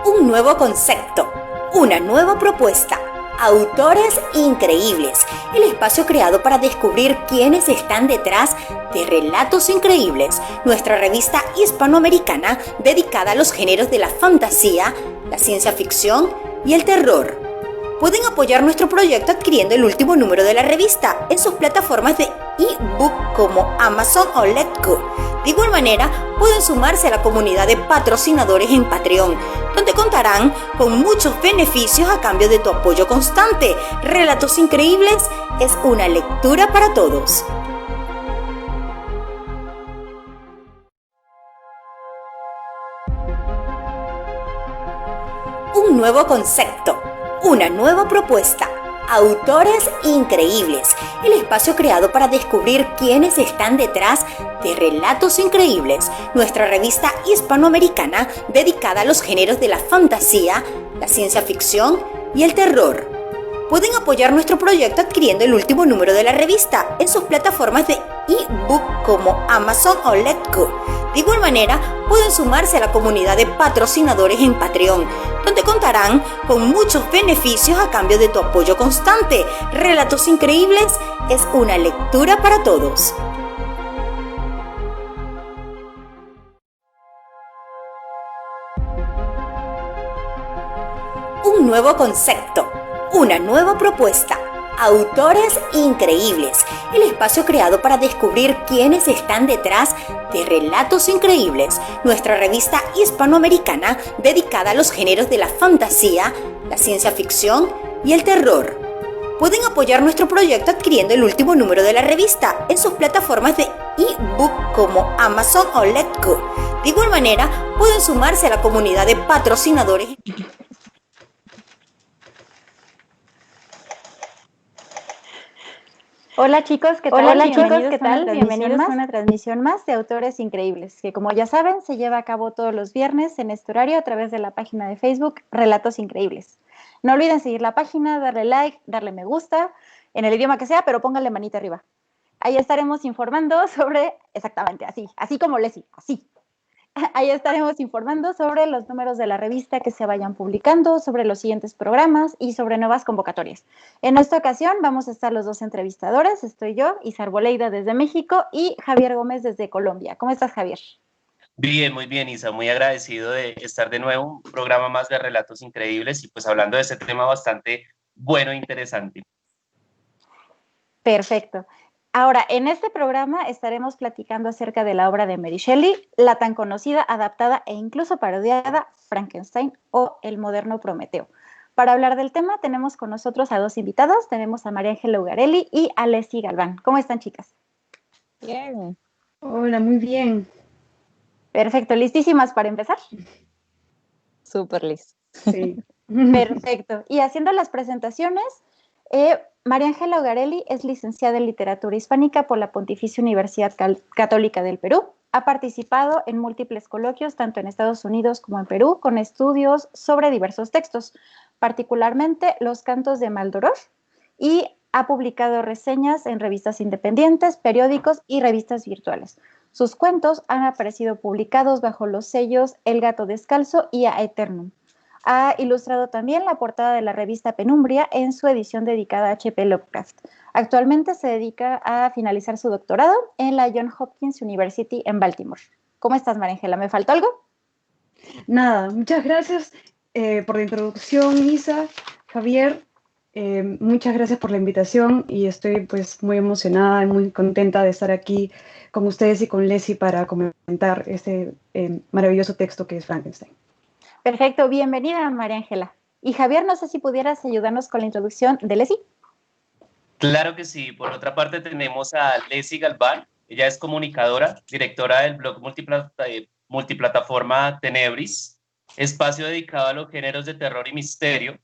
Un nuevo concepto, una nueva propuesta. Autores increíbles, el espacio creado para descubrir quiénes están detrás de Relatos Increíbles, nuestra revista hispanoamericana dedicada a los géneros de la fantasía, la ciencia ficción y el terror. Pueden apoyar nuestro proyecto adquiriendo el último número de la revista en sus plataformas de ebook como Amazon o Letgo. De igual manera, pueden sumarse a la comunidad de patrocinadores en Patreon, donde contarán con muchos beneficios a cambio de tu apoyo constante. Relatos Increíbles es una lectura para todos. Un nuevo concepto, una nueva propuesta. Autores increíbles, el espacio creado para descubrir quiénes están detrás de Relatos Increíbles, nuestra revista hispanoamericana dedicada a los géneros de la fantasía, la ciencia ficción y el terror. Pueden apoyar nuestro proyecto adquiriendo el último número de la revista en sus plataformas de ebook como Amazon o Letgo. De igual manera, pueden sumarse a la comunidad de patrocinadores en Patreon, donde contarán con muchos beneficios a cambio de tu apoyo constante. Relatos Increíbles es una lectura para todos. Un nuevo concepto, una nueva propuesta. Autores increíbles, el espacio creado para descubrir quiénes están detrás de Relatos Increíbles, nuestra revista hispanoamericana dedicada a los géneros de la fantasía, la ciencia ficción y el terror. Pueden apoyar nuestro proyecto adquiriendo el último número de la revista en sus plataformas de ebook como Amazon o Letgo. De igual manera, pueden sumarse a la comunidad de patrocinadores. Hola chicos, ¿qué tal? Hola chicos, ¿qué tal? Bienvenidos a una transmisión más de Autores Increíbles, que como ya saben, se lleva a cabo todos los viernes en este horario a través de la página de Facebook Relatos Increíbles. No olviden seguir la página, darle like, darle me gusta, en el idioma que sea, pero pónganle manita arriba. Ahí estaremos informando sobre, exactamente, así como Leslie, así. Ahí estaremos informando sobre los números de la revista que se vayan publicando, sobre los siguientes programas y sobre nuevas convocatorias. En esta ocasión vamos a estar los dos entrevistadores. Estoy yo, Isa Arboleida desde México y Javier Gómez desde Colombia. ¿Cómo estás, Javier? Bien, muy bien, Isa. Muy agradecido de estar de nuevo, un programa más de Relatos Increíbles y pues hablando de ese tema bastante bueno e interesante. Perfecto. Ahora, en este programa estaremos platicando acerca de la obra de Mary Shelley, la tan conocida, adaptada e incluso parodiada Frankenstein o El moderno Prometeo. Para hablar del tema tenemos con nosotros a dos invitados, tenemos a María Ángela Ugarelli y a Leslie Galván. ¿Cómo están, chicas? Bien. Hola, muy bien. Perfecto, ¿listísimas para empezar? Súper listo. Sí. Perfecto. Y haciendo las presentaciones, María Ángela Ugarelli es licenciada en Literatura Hispánica por la Pontificia Universidad Católica del Perú. Ha participado en múltiples coloquios, tanto en Estados Unidos como en Perú, con estudios sobre diversos textos, particularmente los cantos de Maldoror, y ha publicado reseñas en revistas independientes, periódicos y revistas virtuales. Sus cuentos han aparecido publicados bajo los sellos El Gato Descalzo y A Eternum. Ha ilustrado también la portada de la revista Penumbria en su edición dedicada a H.P. Lovecraft. Actualmente se dedica a finalizar su doctorado en la Johns Hopkins University en Baltimore. ¿Cómo estás, María Ángela? ¿Me faltó algo? Nada, muchas gracias por la introducción, Isa, Javier. Muchas gracias por la invitación y estoy pues muy emocionada y muy contenta de estar aquí con ustedes y con Leslie para comentar este maravilloso texto que es Frankenstein. Perfecto, bienvenida, María Ángela. Y Javier, no sé si pudieras ayudarnos con la introducción de Leslie. Claro que sí. Por otra parte tenemos a Leslie Galván. Ella es comunicadora, directora del blog multiplataforma Tenebris, espacio dedicado a los géneros de terror y misterio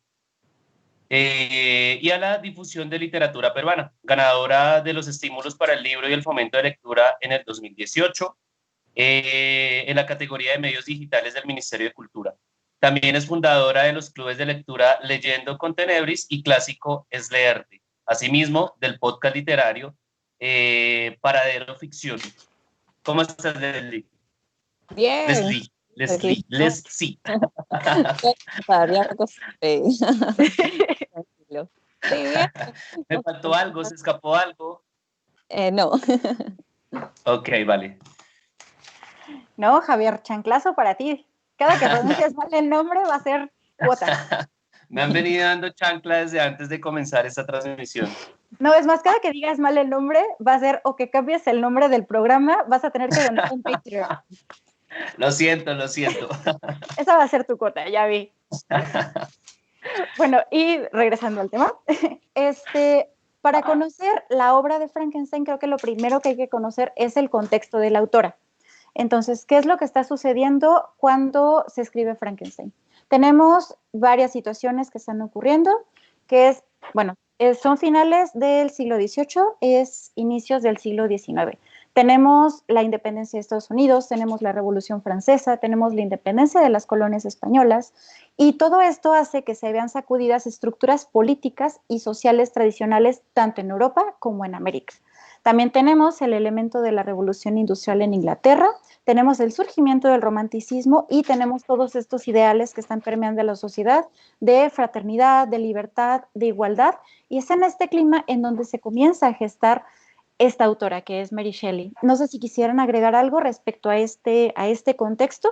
y a la difusión de literatura peruana, ganadora de los estímulos para el libro y el fomento de lectura en el 2018 en la categoría de medios digitales del Ministerio de Cultura. También es fundadora de los clubes de lectura Leyendo con Tenebris y Clásico es Leerte. Asimismo, del podcast literario Paradero Ficción. ¿Cómo estás, Leslie? Bien. Leslie. Ya me acostumbré. Tranquilo. Sí, bien. ¿Me faltó algo? ¿Se escapó algo? No. Ok, vale. No, Javier, chanclazo para ti. Cada que pronuncies mal el nombre va a ser cuota. Me han venido dando chancla desde antes de comenzar esta transmisión. No, es más, cada que digas mal el nombre va a ser o que cambies el nombre del programa, vas a tener que donar en Patreon. Lo siento. Esa va a ser tu cuota, ya vi. Bueno, y regresando al tema, para conocer la obra de Frankenstein, creo que lo primero que hay que conocer es el contexto de la autora. Entonces, ¿qué es lo que está sucediendo cuando se escribe Frankenstein? Tenemos varias situaciones que están ocurriendo, que es, bueno, son finales del siglo XVIII, es inicios del siglo XIX. Tenemos la independencia de Estados Unidos, tenemos la Revolución Francesa, tenemos la independencia de las colonias españolas, y todo esto hace que se vean sacudidas estructuras políticas y sociales tradicionales tanto en Europa como en América. También tenemos el elemento de la revolución industrial en Inglaterra, tenemos el surgimiento del romanticismo y tenemos todos estos ideales que están permeando la sociedad de fraternidad, de libertad, de igualdad, y es en este clima en donde se comienza a gestar esta autora que es Mary Shelley. No sé si quisieran agregar algo respecto a este contexto.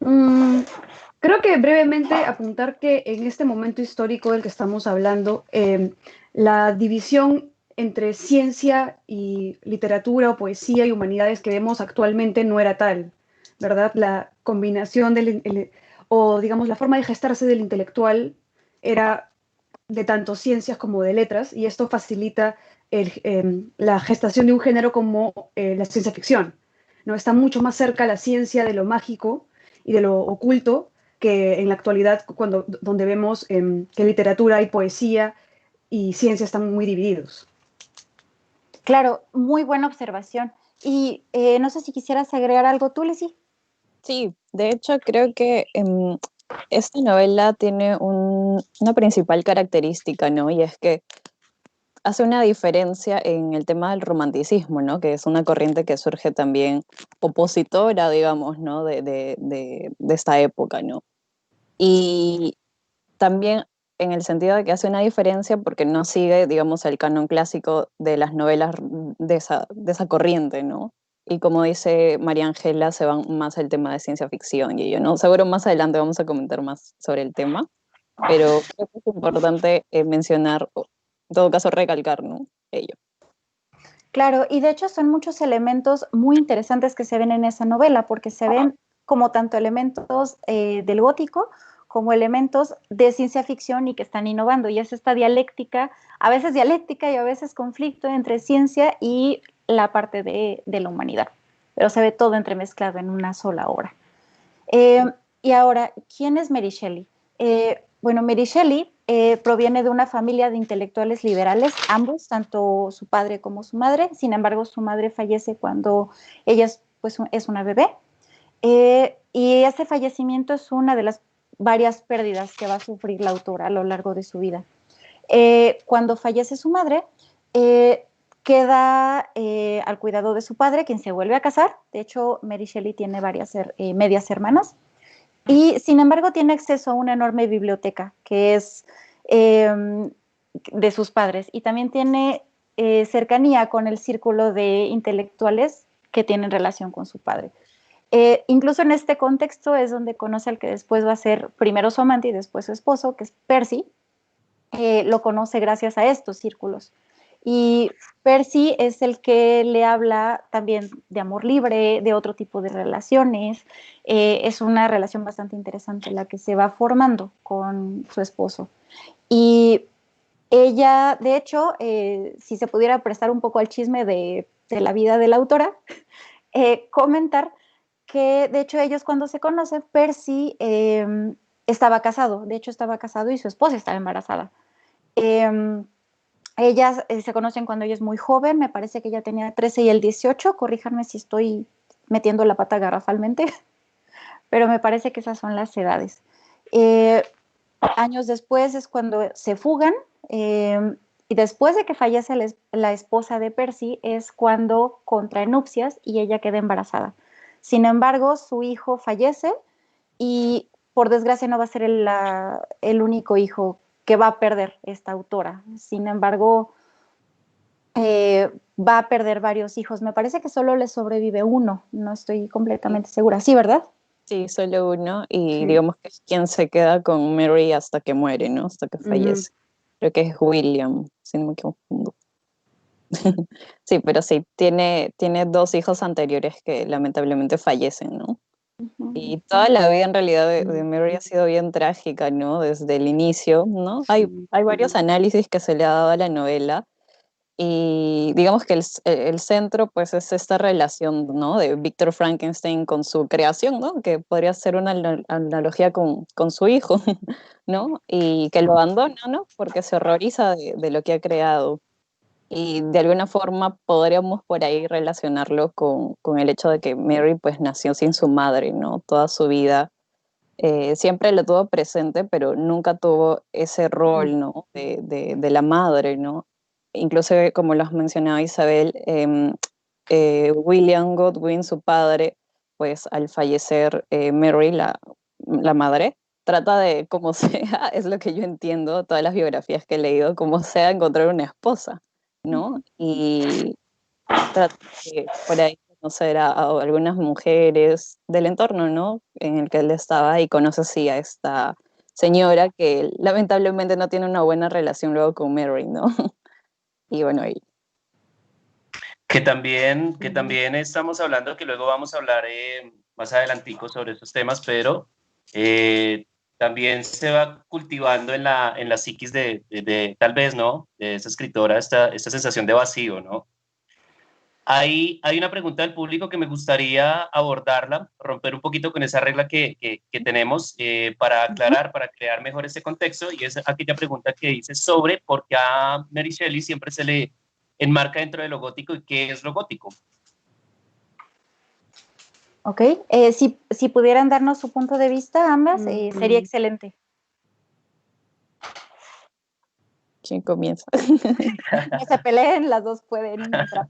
Creo que brevemente apuntar que en este momento histórico del que estamos hablando, la división entre ciencia y literatura o poesía y humanidades que vemos actualmente no era tal, ¿verdad? La combinación o digamos la forma de gestarse del intelectual era de tanto ciencias como de letras, y esto facilita la gestación de un género como la ciencia ficción, ¿no? Está mucho más cerca la ciencia de lo mágico y de lo oculto que en la actualidad, donde vemos que literatura y poesía y ciencia están muy divididos. Claro, muy buena observación. Y no sé si quisieras agregar algo tú, Leslie. Sí, de hecho creo que esta novela tiene una principal característica, ¿no? Y es que hace una diferencia en el tema del romanticismo, ¿no? Que es una corriente que surge también opositora, digamos, ¿no? De esta época, ¿no? Y también en el sentido de que hace una diferencia porque no sigue, digamos, el canon clásico de las novelas de esa corriente, ¿no? Y como dice María Ángela, se van más al tema de ciencia ficción y ello, ¿no? Seguro más adelante vamos a comentar más sobre el tema, pero creo que es importante mencionar, o en todo caso recalcar, ¿no? Ello. Claro, y de hecho son muchos elementos muy interesantes que se ven en esa novela, porque se ven como tanto elementos del gótico como elementos de ciencia ficción y que están innovando. Y es esta dialéctica, a veces dialéctica y a veces conflicto entre ciencia y la parte de la humanidad. Pero se ve todo entremezclado en una sola obra. Y ahora, ¿quién es Mary Shelley? Bueno, Mary Shelley proviene de una familia de intelectuales liberales, ambos, tanto su padre como su madre. Sin embargo, su madre fallece cuando ella es una bebé. Y ese fallecimiento es una de las varias pérdidas que va a sufrir la autora a lo largo de su vida. Cuando fallece su madre, queda al cuidado de su padre, quien se vuelve a casar. De hecho, Mary Shelley tiene varias medias hermanas. Y sin embargo tiene acceso a una enorme biblioteca que es de sus padres, y también tiene cercanía con el círculo de intelectuales que tienen relación con su padre. Incluso en este contexto es donde conoce al que después va a ser primero su amante y después su esposo, que es Percy. Lo conoce gracias a estos círculos. Y Percy es el que le habla también de amor libre, de otro tipo de relaciones. Es una relación bastante interesante la que se va formando con su esposo. Y ella, de hecho, si se pudiera prestar un poco al chisme de la vida de la autora, comentar que, de hecho, ellos cuando se conocen, Percy estaba casado. De hecho, estaba casado y su esposa estaba embarazada. Ellas se conocen cuando ella es muy joven, me parece que ella tenía 13 y él 18, corríjanme si estoy metiendo la pata garrafalmente, pero me parece que esas son las edades. Años después es cuando se fugan, y después de que fallece la esposa de Percy es cuando contrae nupcias y ella queda embarazada. Sin embargo, su hijo fallece y por desgracia no va a ser el único hijo que va a perder esta autora. Sin embargo, va a perder varios hijos. Me parece que solo le sobrevive uno, no estoy completamente segura. Sí, ¿verdad? Sí, solo uno, y Sí. digamos que es quien se queda con Mary hasta que muere, ¿no? Hasta que fallece. Creo que es William, si no me confundo. Sí, pero sí, tiene dos hijos anteriores que lamentablemente fallecen, ¿no? Y toda la vida en realidad de Mary ha sido bien trágica, ¿no? Desde el inicio, ¿no? Hay varios análisis que se le ha dado a la novela y digamos que el centro pues es esta relación, ¿no? De Víctor Frankenstein con su creación, ¿no? Que podría ser una analogía con su hijo, ¿no? Y que lo abandona, ¿no? Porque se horroriza de lo que ha creado. Y de alguna forma podríamos por ahí relacionarlo con el hecho de que Mary pues nació sin su madre, ¿no? Toda su vida siempre lo tuvo presente, pero nunca tuvo ese rol, ¿no? De la madre, ¿no? Incluso, como lo has mencionado, Isabel, William Godwin, su padre, pues al fallecer Mary, la madre, trata de, como sea, es lo que yo entiendo, todas las biografías que he leído, como sea, encontrar una esposa, ¿no? Y trata de por ahí conocer a algunas mujeres del entorno, ¿no? En el que él estaba y conoce así a esta señora que lamentablemente no tiene una buena relación luego con Mary, ¿no? Y bueno, Que también estamos hablando, que luego vamos a hablar más adelantico sobre esos temas, pero también se va cultivando en la psiquis tal vez, ¿no? De esa escritora, esta sensación de vacío, ¿no? Hay una pregunta del público que me gustaría abordarla, romper un poquito con esa regla que tenemos para aclarar, para crear mejor este contexto, y es aquella pregunta que dice sobre por qué a Mary Shelley siempre se le enmarca dentro de lo gótico y qué es lo gótico. Ok, si pudieran darnos su punto de vista ambas, sería excelente. ¿quién comienza? No se peleen, las dos pueden entrar.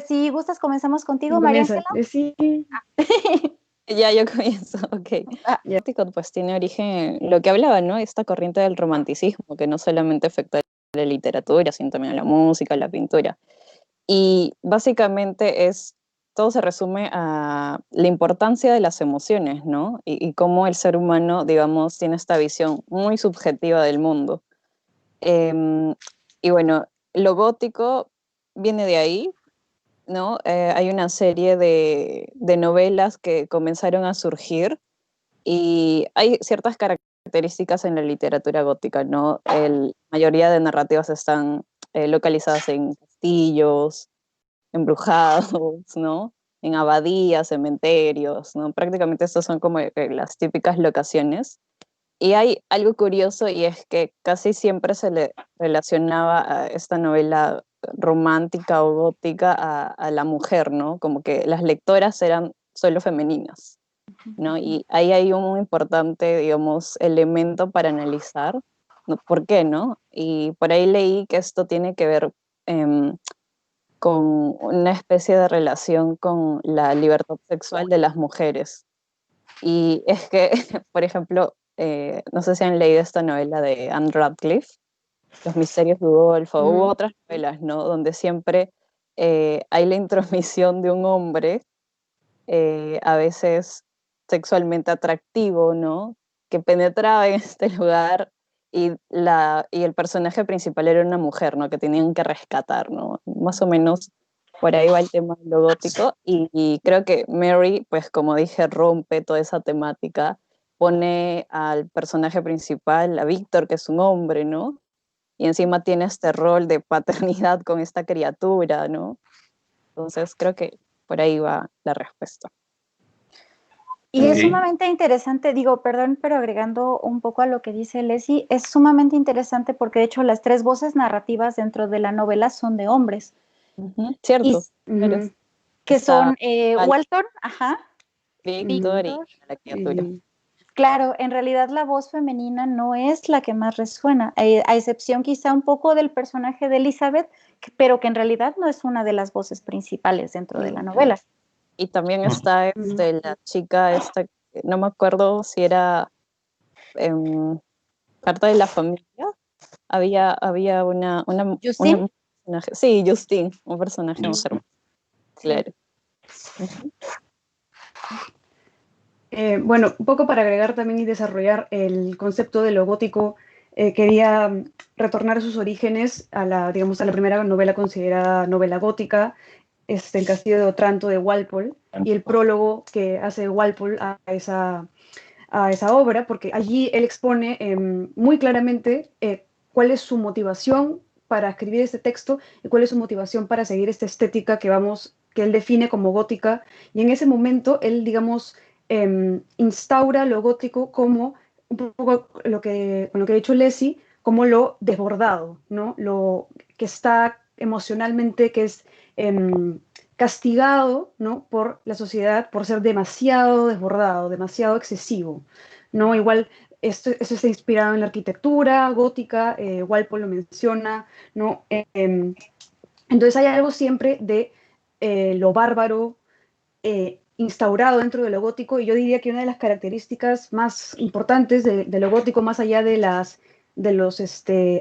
Si gustas, comenzamos contigo, María Comienza. Ángela. Sí. Ya, yo comienzo, ok. Ya. Gótico pues tiene origen, lo que hablaba, ¿no? Esta corriente del romanticismo, que no solamente afectó a la literatura, sino también a la música, a la pintura. Y básicamente todo se resume a la importancia de las emociones, ¿no? Y cómo el ser humano, digamos, tiene esta visión muy subjetiva del mundo. Y bueno, lo gótico viene de ahí, ¿no? Hay una serie de novelas que comenzaron a surgir y hay ciertas características en la literatura gótica, ¿no? La mayoría de narrativas están localizadas en castillos, embrujados, ¿no? En abadías, cementerios, ¿no? Prácticamente estas son como las típicas locaciones. Y hay algo curioso y es que casi siempre se le relacionaba a esta novela romántica o gótica a la mujer, ¿no? Como que las lectoras eran solo femeninas, ¿no? Y ahí hay un muy importante, digamos, elemento para analizar, ¿no? ¿Por qué, no? Y por ahí leí que esto tiene que ver con una especie de relación con la libertad sexual de las mujeres. Y es que, por ejemplo, no sé si han leído esta novela de Anne Radcliffe, Los misterios de Udolfo, u otras novelas, ¿no? Donde siempre hay la intromisión de un hombre, a veces sexualmente atractivo, ¿no? Que penetraba en este lugar y el personaje principal era una mujer, ¿no? Que tenían que rescatar, ¿no? Más o menos por ahí va el tema de lo gótico y creo que Mary, pues como dije, rompe toda esa temática, pone al personaje principal, a Víctor, que es un hombre, ¿no? Y encima tiene este rol de paternidad con esta criatura, ¿no? Entonces creo que por ahí va la respuesta. Y es sumamente interesante, digo, perdón, pero agregando un poco a lo que dice Leslie, es sumamente interesante porque de hecho las tres voces narrativas dentro de la novela son de hombres. Cierto. Que son Walton, Víctor y la criatura. Claro, en realidad la voz femenina no es la que más resuena, a excepción quizá un poco del personaje de Elizabeth, pero que en realidad no es una de las voces principales dentro de la novela. Y también está la chica esta, que no me acuerdo si era em, parte de la familia. Había ¿Justin? personaje, sí, Justine, un personaje muy Just- hermoso, Sí. claro. Ujú. Bueno, un poco para agregar también y desarrollar el concepto de lo gótico, quería retornar a sus orígenes a la, digamos, a la primera novela considerada novela gótica, El Castillo de Otranto de Walpole, y el prólogo que hace Walpole a esa obra, porque allí él expone muy claramente cuál es su motivación para escribir este texto y cuál es su motivación para seguir esta estética que él define como gótica. Y en ese momento él, digamos, instaura lo gótico como un poco con lo que ha dicho Leslie, como lo desbordado, ¿no? Lo que está emocionalmente, que es castigado, ¿no? Por la sociedad por ser demasiado desbordado, demasiado excesivo, ¿no? Igual esto está inspirado en la arquitectura gótica, Walpole lo menciona, ¿no? Entonces hay algo siempre de lo bárbaro instaurado dentro de lo gótico, y yo diría que una de las características más importantes de lo gótico, más allá de los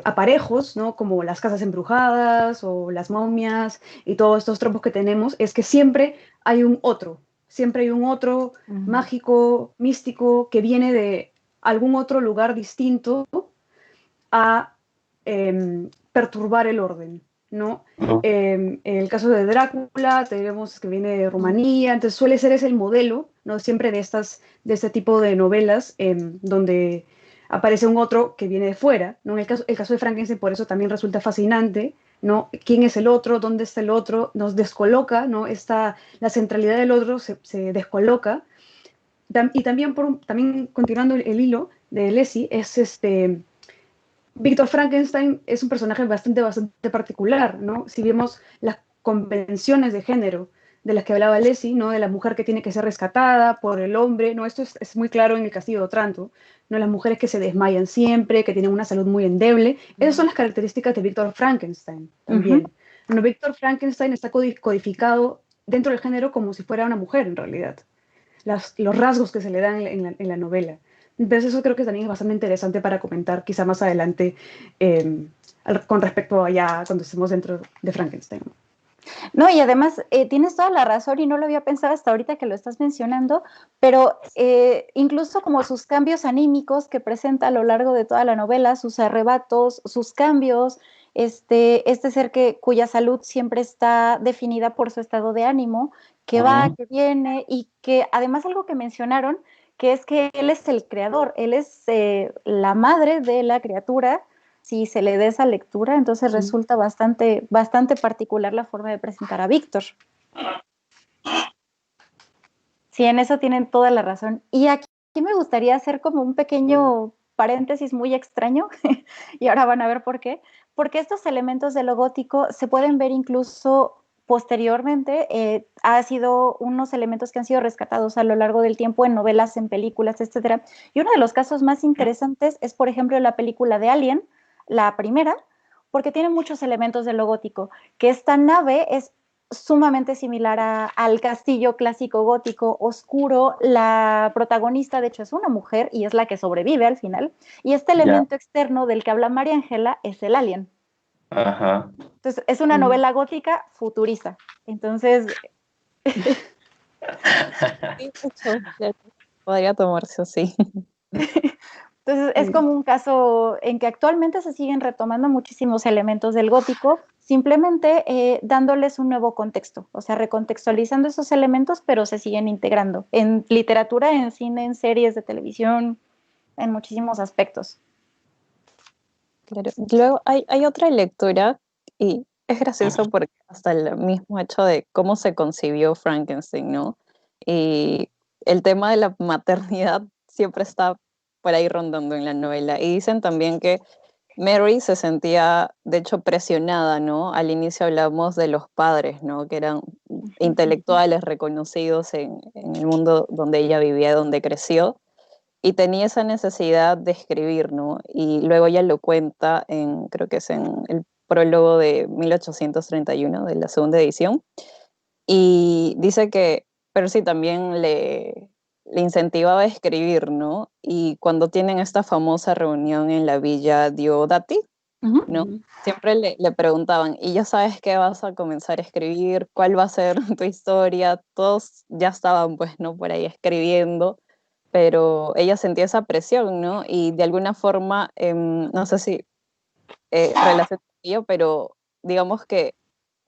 aparejos, ¿no? Como las casas embrujadas o las momias y todos estos tropos que tenemos, es que siempre hay un otro mágico, místico, que viene de algún otro lugar distinto a perturbar el orden, ¿no? El caso de Drácula, tenemos que viene de Rumanía, entonces suele ser ese el modelo, ¿no? Siempre de este tipo de novelas donde aparece un otro que viene de fuera, ¿no? El caso de Frankenstein por eso también resulta fascinante, ¿no? ¿Quién es el otro? ¿Dónde está el otro? Nos descoloca, ¿no? La centralidad del otro se descoloca. Y también, también continuando el hilo de Leslie, es Víctor Frankenstein es un personaje bastante particular, ¿no? Si vemos las convenciones de género de las que hablaba Leslie, ¿no? De la mujer que tiene que ser rescatada por el hombre, ¿no? Esto es muy claro en el Castillo de Otranto, ¿no? Las mujeres que se desmayan siempre, que tienen una salud muy endeble. Esas son las características de Víctor Frankenstein también. Bueno, Víctor Frankenstein está codificado dentro del género como si fuera una mujer en realidad. Los rasgos que se le dan en la novela. Entonces eso creo que también es bastante interesante para comentar quizá más adelante con respecto a ya cuando estemos dentro de Frankenstein. No, y además tienes toda la razón y no lo había pensado hasta ahorita que lo estás mencionando, pero incluso como sus cambios anímicos que presenta a lo largo de toda la novela, sus arrebatos, sus cambios, este ser cuya salud siempre está definida por su estado de ánimo, que va, que viene, y que además algo que mencionaron, que es que él es el creador, él es la madre de la criatura. Si se le da esa lectura, entonces resulta bastante particular la forma de presentar a Víctor. Sí, en eso tienen toda la razón. Y aquí me gustaría hacer como un pequeño paréntesis muy extraño, y ahora van a ver por qué, porque estos elementos de lo gótico se pueden ver incluso posteriormente, ha sido unos elementos que han sido rescatados a lo largo del tiempo en novelas, en películas, etcétera. Y uno de los casos más interesantes es, por ejemplo, la película de Alien, la primera, porque tiene muchos elementos de lo gótico, que esta nave es sumamente similar al castillo clásico gótico oscuro. La protagonista, de hecho, es una mujer y es la que sobrevive al final. Y este elemento externo del que habla María Ángela es el alien. Ajá. Entonces, es una novela gótica futurista. Entonces... Podría tomarse así. Entonces, es como un caso en que actualmente se siguen retomando muchísimos elementos del gótico, simplemente dándoles un nuevo contexto, o sea, recontextualizando esos elementos, pero se siguen integrando en literatura, en cine, en series de televisión, en muchísimos aspectos. Claro. Luego hay otra lectura, y es gracioso porque hasta el mismo hecho de cómo se concibió Frankenstein, ¿no? Y el tema de la maternidad siempre está por ahí rondando en la novela. Y dicen también que Mary se sentía, de hecho, presionada, ¿no? Al inicio hablamos de los padres, ¿no? Que eran intelectuales reconocidos en el mundo donde ella vivía, donde creció, y tenía esa necesidad de escribir, ¿no? Y luego ella lo cuenta creo que es en el prólogo de 1831, de la segunda edición, y dice que pero sí, también le incentivaba a escribir, ¿no? Y cuando tienen esta famosa reunión en la villa Diodati, ¿no? Siempre le preguntaban, ¿y ya sabes qué vas a comenzar a escribir? ¿Cuál va a ser tu historia? Todos ya estaban, pues, ¿no? Por ahí escribiendo, pero ella sentía esa presión, ¿no? Y de alguna forma, no sé si relación con ello, pero digamos que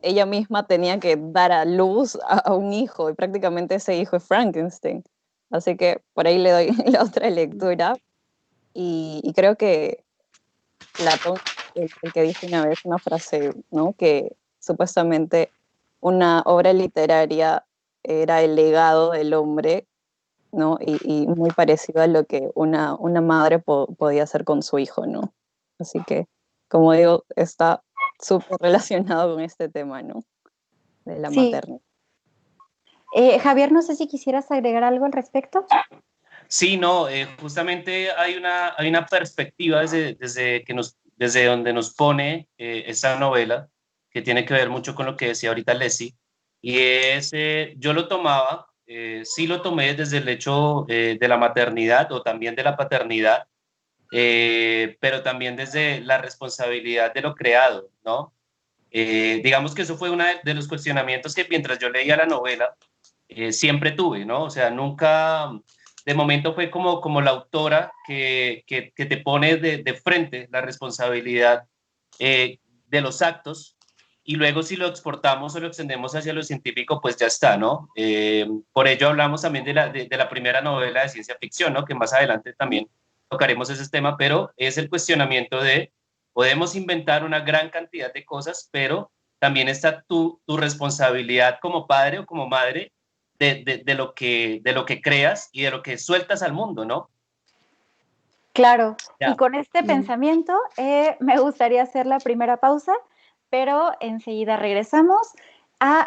ella misma tenía que dar a luz a un hijo, y prácticamente ese hijo es Frankenstein. Así que por ahí le doy la otra lectura, y creo que Platón, el que dijo una vez una frase, ¿no? Que supuestamente una obra literaria era el legado del hombre, ¿no? Y muy parecido a lo que una madre podía hacer con su hijo, ¿no? Así que, como digo, está súper relacionado con este tema, ¿no? De la Sí. maternidad. Javier, no sé si quisieras agregar algo al respecto. Sí, no, justamente hay una perspectiva desde donde nos pone esta novela, que tiene que ver mucho con lo que decía ahorita Leslie, y es, yo lo tomaba, sí lo tomé desde el hecho de la maternidad o también de la paternidad, pero también desde la responsabilidad de lo creado, ¿no? Digamos que eso fue uno de los cuestionamientos que mientras yo leía la novela, siempre tuve, ¿no? O sea, nunca, de momento fue como la autora que te pone de frente la responsabilidad de los actos, y luego si lo exportamos o lo extendemos hacia lo científico, pues ya está, ¿no? Por ello hablamos también de la primera novela de ciencia ficción, ¿no? Que más adelante también tocaremos ese tema, pero es el cuestionamiento de, podemos inventar una gran cantidad de cosas, pero también está tu responsabilidad como padre o como madre de lo que creas y de lo que sueltas al mundo, ¿no? Claro, Ya. y con este pensamiento me gustaría hacer la primera pausa, pero enseguida regresamos.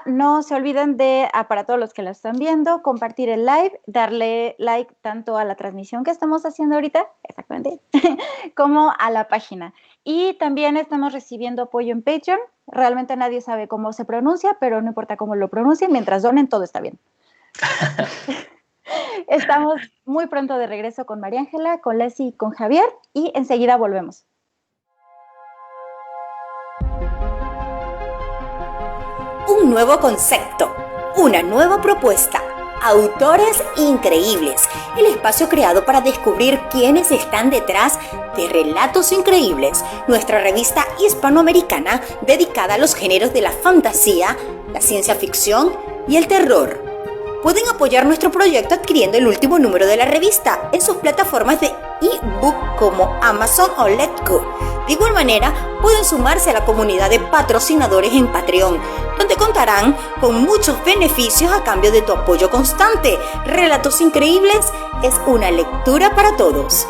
No se olviden de, para todos los que lo están viendo, compartir el live, darle like tanto a la transmisión que estamos haciendo ahorita, exactamente, como a la página. Y también estamos recibiendo apoyo en Patreon. Realmente nadie sabe cómo se pronuncia, pero no importa cómo lo pronuncien, mientras donen todo está bien. Estamos muy pronto de regreso con María Ángela, con Leslie y con Javier, y enseguida volvemos. Un nuevo concepto, una nueva propuesta, autores increíbles, el espacio creado para descubrir quiénes están detrás de Relatos Increíbles, nuestra revista hispanoamericana dedicada a los géneros de la fantasía, la ciencia ficción y el terror. Pueden apoyar nuestro proyecto adquiriendo el último número de la revista en sus plataformas de e-book como Amazon o Letgo. De igual manera, pueden sumarse a la comunidad de patrocinadores en Patreon, donde contarán con muchos beneficios a cambio de tu apoyo constante. Relatos Increíbles es una lectura para todos.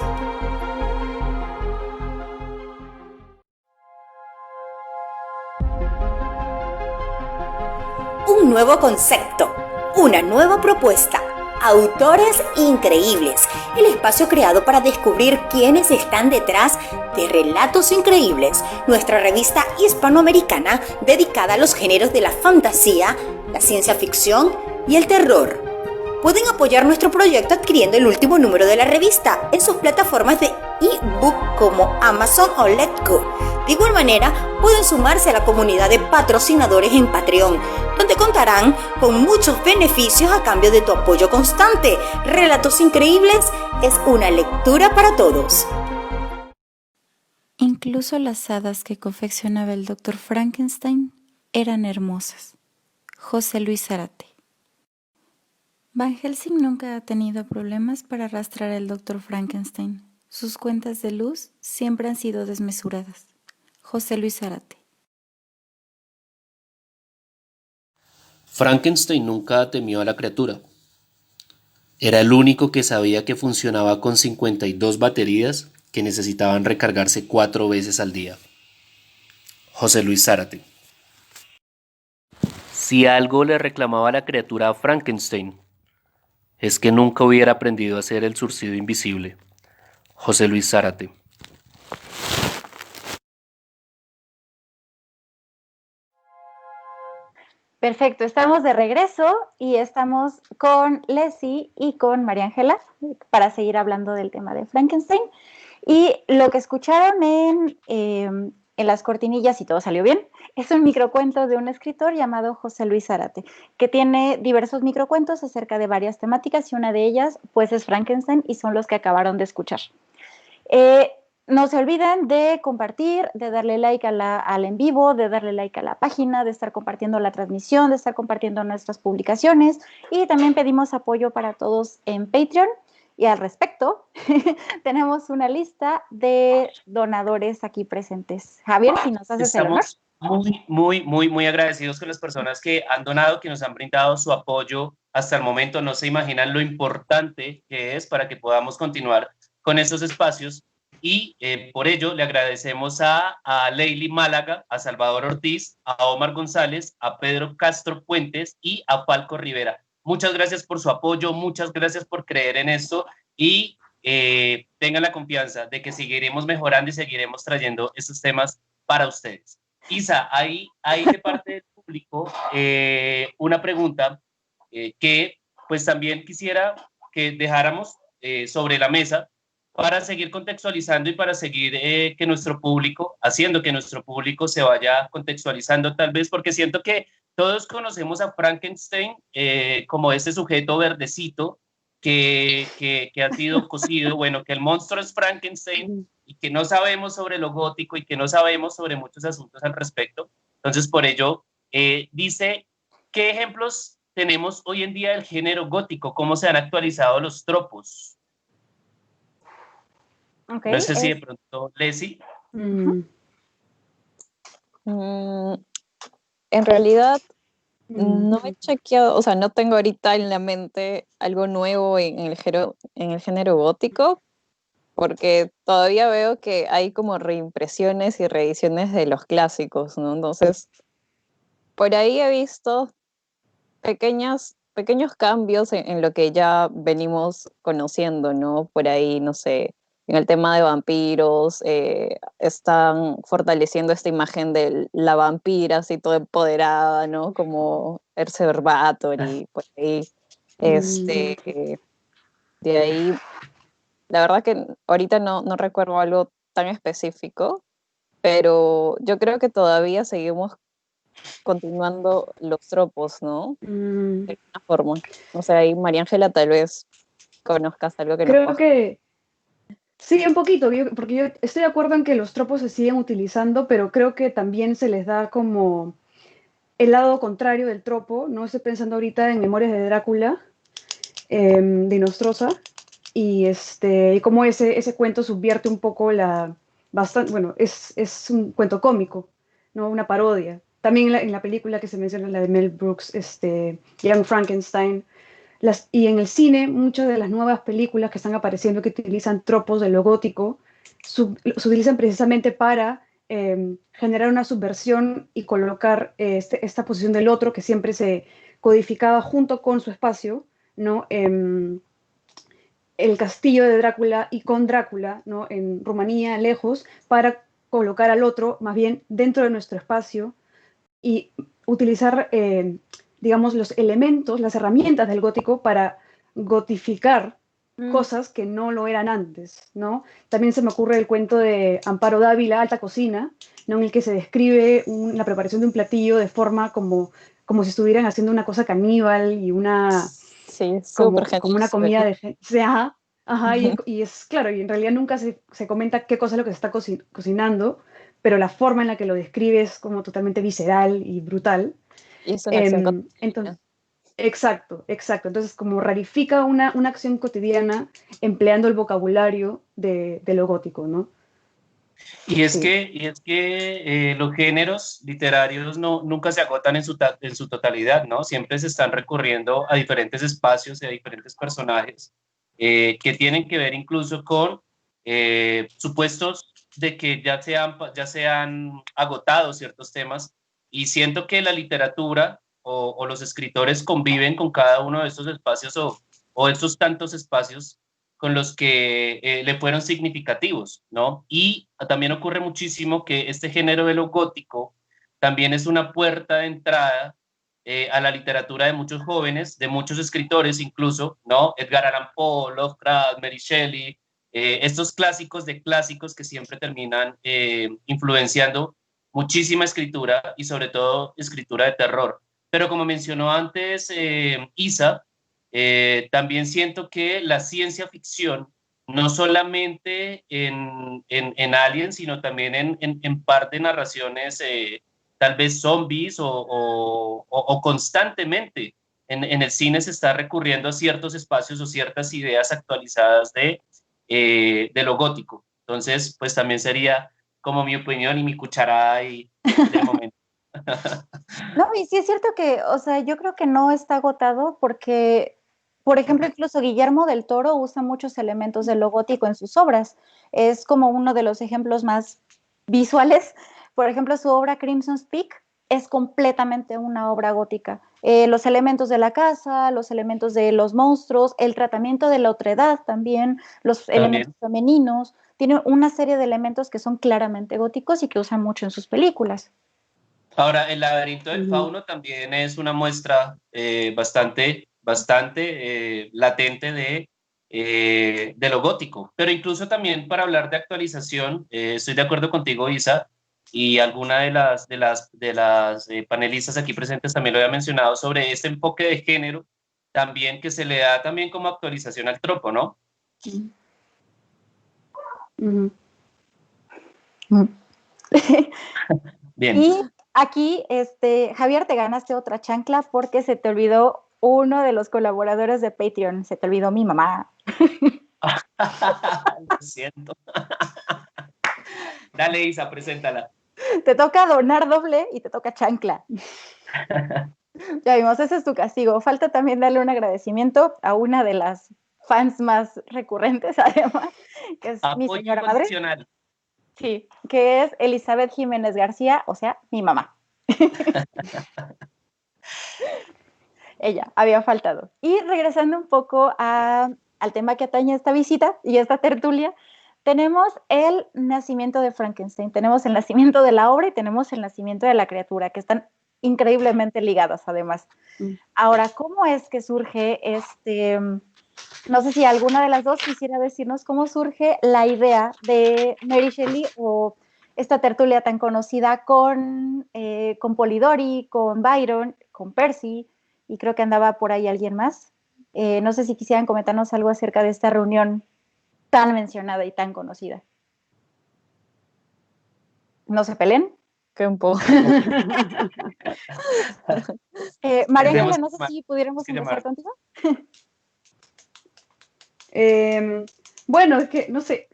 Un nuevo concepto, una nueva propuesta, autores increíbles, el espacio creado para descubrir quiénes están detrás de Relatos Increíbles, nuestra revista hispanoamericana dedicada a los géneros de la fantasía, la ciencia ficción y el terror. Pueden apoyar nuestro proyecto adquiriendo el último número de la revista en sus plataformas de e-book como Amazon o Letgo. De igual manera, pueden sumarse a la comunidad de patrocinadores en Patreon, donde contarán con muchos beneficios a cambio de tu apoyo constante. Relatos Increíbles es una lectura para todos. Incluso las hadas que confeccionaba el Dr. Frankenstein eran hermosas. José Luis Zárate. Van Helsing nunca ha tenido problemas para arrastrar al Dr. Frankenstein. Sus cuentas de luz siempre han sido desmesuradas. José Luis Zárate. Frankenstein nunca temió a la criatura. Era el único que sabía que funcionaba con 52 baterías que necesitaban recargarse 4 veces al día. José Luis Zárate. Si algo le reclamaba la criatura a Frankenstein, es que nunca hubiera aprendido a hacer el zurcido invisible. José Luis Zárate. Perfecto, estamos de regreso y estamos con Leslie y con María Ángela para seguir hablando del tema de Frankenstein. Y lo que escucharon en las cortinillas, y todo salió bien, es un microcuento de un escritor llamado José Luis Zárate, que tiene diversos microcuentos acerca de varias temáticas y una de ellas pues es Frankenstein y son los que acabaron de escuchar. No se olviden de compartir, de darle like al en vivo, de darle like a la página, de estar compartiendo la transmisión, de estar compartiendo nuestras publicaciones y también pedimos apoyo para todos en Patreon. Y al respecto, tenemos una lista de donadores aquí presentes. Javier, si nos haces el honor. Estamos muy agradecidos con las personas que han donado, que nos han brindado su apoyo hasta el momento. No se imaginan lo importante que es para que podamos continuar con estos espacios. Y por ello le agradecemos a Leili Málaga, a Salvador Ortiz, a Omar González, a Pedro Castro Puentes y a Falco Rivera. Muchas gracias por su apoyo, muchas gracias por creer en esto y tengan la confianza de que seguiremos mejorando y seguiremos trayendo estos temas para ustedes. Isa, hay de parte del público una pregunta que pues también quisiera que dejáramos sobre la mesa para seguir contextualizando y para seguir haciendo que nuestro público se vaya contextualizando tal vez, porque siento que todos conocemos a Frankenstein como ese sujeto verdecito que ha sido cocido, bueno, que el monstruo es Frankenstein y que no sabemos sobre lo gótico y que no sabemos sobre muchos asuntos al respecto. Entonces, por ello, dice, ¿qué ejemplos tenemos hoy en día del género gótico? ¿Cómo se han actualizado los tropos? Okay, no sé si de pronto, Leslie. En realidad, no he chequeado, o sea, no tengo ahorita en la mente algo nuevo en el género gótico, porque todavía veo que hay como reimpresiones y reediciones de los clásicos, ¿no? Entonces, por ahí he visto pequeños cambios en lo que ya venimos conociendo, ¿no? Por ahí, no sé, en el tema de vampiros, están fortaleciendo esta imagen de la vampira así toda empoderada, ¿no? Como Erce Verbatori, por ahí. De ahí, la verdad que ahorita no recuerdo algo tan específico, pero yo creo que todavía seguimos continuando los tropos, ¿no? De alguna forma. O sea, ahí María Ángela tal vez conozcas algo que Creo nos que sí, un poquito, porque yo estoy de acuerdo en que los tropos se siguen utilizando, pero creo que también se les da como el lado contrario del tropo, ¿no? Estoy pensando ahorita en Memorias de Drácula, de Nostroza, y cómo ese cuento subvierte un poco bueno, es un cuento cómico, ¿no? Una parodia. También en la película que se menciona, la de Mel Brooks, Young Frankenstein, y en el cine, muchas de las nuevas películas que están apareciendo que utilizan tropos de lo gótico, se utilizan precisamente para generar una subversión y colocar esta posición del otro que siempre se codificaba junto con su espacio, ¿no? El castillo de Drácula y con Drácula, ¿no? En Rumanía, lejos, para colocar al otro más bien dentro de nuestro espacio y utilizar, digamos, los elementos, las herramientas del gótico para gotificar cosas que no lo eran antes, ¿no? También se me ocurre el cuento de Amparo Dávila, Alta Cocina, ¿no? En el que se describe la preparación de un platillo de forma como si estuvieran haciendo una cosa caníbal y Sí, como súper una comida genial. de gente. Ajá, y es claro, y en realidad nunca se comenta qué cosa es lo que se está cocinando, pero la forma en la que lo describe es como totalmente visceral y brutal. Y es una acción Entonces, cotidiana. exacto. Entonces, como rarifica una acción cotidiana empleando el vocabulario de lo gótico, ¿no? Y es Sí. que los géneros literarios nunca se agotan en su totalidad, ¿no? Siempre se están recurriendo a diferentes espacios y a diferentes personajes que tienen que ver incluso con supuestos de que ya se han agotado ciertos temas, y siento que la literatura o los escritores conviven con cada uno de estos espacios o estos tantos espacios con los que le fueron significativos, ¿no? Y también ocurre muchísimo que este género de lo gótico también es una puerta de entrada a la literatura de muchos jóvenes, de muchos escritores incluso, ¿no? Edgar Allan Poe, Lovecraft, Mary Shelley, estos clásicos de clásicos que siempre terminan influenciando muchísima escritura y sobre todo escritura de terror. Pero como mencionó antes Isa, también siento que la ciencia ficción, no solamente en Alien, sino también en par de narraciones, tal vez zombies o constantemente en el cine se está recurriendo a ciertos espacios o ciertas ideas actualizadas de lo gótico. Entonces, pues también sería como mi opinión y mi cucharada ahí del momento. No, y sí es cierto que, o sea, yo creo que no está agotado porque, por ejemplo, incluso Guillermo del Toro usa muchos elementos de lo gótico en sus obras. Es como uno de los ejemplos más visuales. Por ejemplo, su obra Crimson Peak es completamente una obra gótica. Los elementos de la casa, los elementos de los monstruos, el tratamiento de la otredad también, los elementos femeninos, tiene una serie de elementos que son claramente góticos y que usa mucho en sus películas. Ahora, el laberinto del fauno también es una muestra bastante latente de lo gótico. Pero incluso también para hablar de actualización, estoy de acuerdo contigo, Isa, y alguna de las panelistas aquí presentes también lo había mencionado sobre este enfoque de género, también que se le da también como actualización al tropo, ¿no? Bien. Y aquí, Javier, te ganaste otra chancla porque se te olvidó uno de los colaboradores de Patreon. Se te olvidó mi mamá. Lo siento. Dale, Isa, preséntala. Te toca donar doble y te toca chancla. Ya vimos, ese es tu castigo. Falta también darle un agradecimiento a una de las fans más recurrentes, además, que es mi señora madre. Sí, que es Elizabeth Jiménez García, o sea, mi mamá. Ella había faltado. Y regresando un poco al tema que atañe esta visita y esta tertulia, tenemos el nacimiento de Frankenstein, tenemos el nacimiento de la obra y tenemos el nacimiento de la criatura, que están increíblemente ligadas además. Ahora, ¿cómo es que surge no sé si alguna de las dos quisiera decirnos cómo surge la idea de Mary Shelley o esta tertulia tan conocida con Polidori, con Byron, con Percy, y creo que andaba por ahí alguien más. No sé si quisieran comentarnos algo acerca de esta reunión tan mencionada y tan conocida. ¿No se peleen? Que un poco. María Ángela, no sé si pudiéramos empezar contigo. Bueno, es que no sé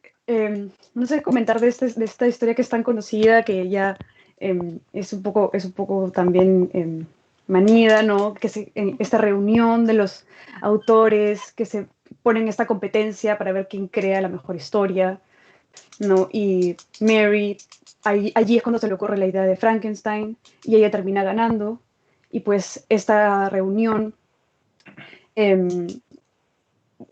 comentar de esta historia que es tan conocida, que ya es un poco también manida, ¿no? Esta reunión de los autores que se ponen esta competencia para ver quién crea la mejor historia, ¿no? Y Mary, allí es cuando se le ocurre la idea de Frankenstein y ella termina ganando. Y pues esta reunión,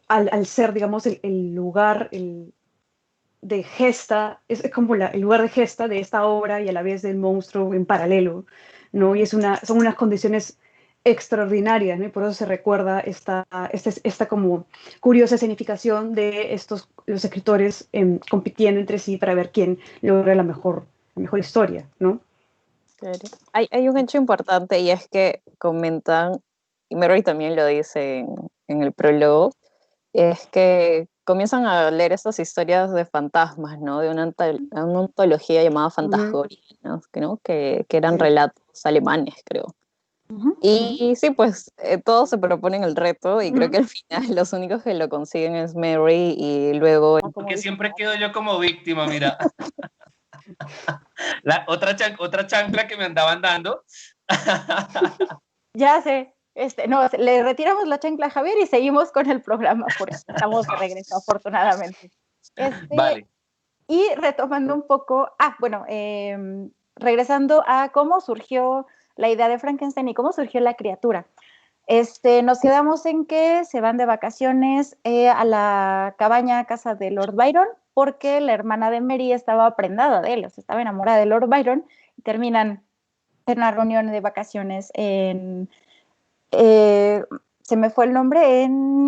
al ser, digamos, el lugar de gesta, es como el lugar de gesta de esta obra y a la vez del monstruo en paralelo, ¿no? Y son unas condiciones extraordinarias, ¿no? Y por eso se recuerda esta como curiosa escenificación de los escritores compitiendo entre sí para ver quién logra la mejor historia, ¿no? Claro. Hay un hecho importante y es que comentan, y Mary también lo dice en el prólogo, es que comienzan a leer estas historias de fantasmas, ¿no? De una antología llamada Fantasgoria, ¿no? Que eran relatos alemanes, creo. Y sí, pues todos se proponen el reto y creo que al final los únicos que lo consiguen es Mary y luego... Porque siempre quedo yo como víctima, mira. Otra chancla que me andaban dando. Ya sé. No, le retiramos la chancla a Javier y seguimos con el programa porque estamos de regreso, afortunadamente. Vale. Y retomando un poco, regresando a cómo surgió la idea de Frankenstein y cómo surgió la criatura. Nos quedamos en que se van de vacaciones a la cabaña casa de Lord Byron porque la hermana de Mary estaba prendada de él, o sea, estaba enamorada de Lord Byron y terminan en una reunión de vacaciones eh, se me fue el nombre, en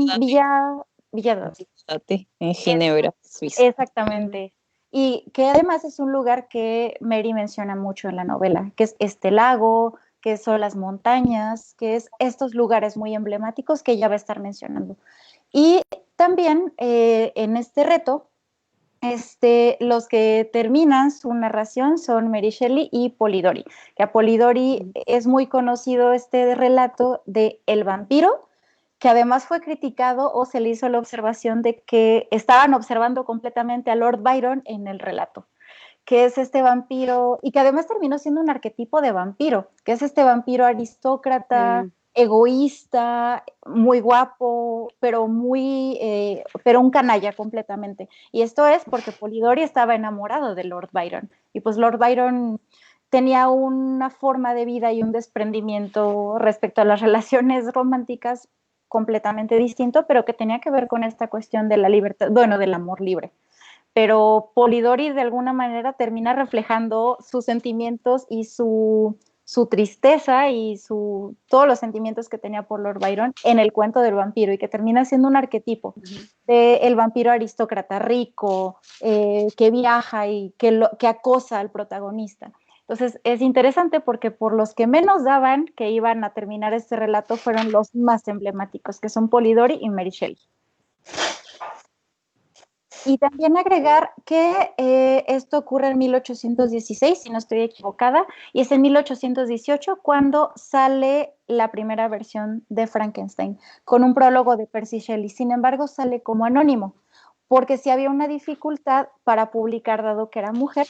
Villadati. En Ginebra, Suiza. Exactamente. Y que además es un lugar que Mary menciona mucho en la novela, que es este lago, que son las montañas, que es estos lugares muy emblemáticos que ella va a estar mencionando. Y también en este reto, los que terminan su narración son Mary Shelley y Polidori, que a Polidori es muy conocido este relato de El vampiro, que además fue criticado o se le hizo la observación de que estaban observando completamente a Lord Byron en el relato, que es este vampiro, y que además terminó siendo un arquetipo de vampiro, que es este vampiro aristócrata, egoísta, muy guapo, pero un canalla completamente. Y esto es porque Polidori estaba enamorado de Lord Byron, y pues Lord Byron tenía una forma de vida y un desprendimiento respecto a las relaciones románticas completamente distinto, pero que tenía que ver con esta cuestión de la libertad, bueno, del amor libre. Pero Polidori de alguna manera termina reflejando sus sentimientos y su tristeza y todos los sentimientos que tenía por Lord Byron en el cuento del vampiro, y que termina siendo un arquetipo del vampiro aristócrata rico, que viaja y que acosa al protagonista. Entonces es interesante porque por los que menos daban que iban a terminar este relato fueron los más emblemáticos, que son Polidori y Mary Shelley. Y también agregar que esto ocurre en 1816, si no estoy equivocada, y es en 1818 cuando sale la primera versión de Frankenstein, con un prólogo de Percy Shelley. Sin embargo, sale como anónimo, porque sí había una dificultad para publicar, dado que era mujer,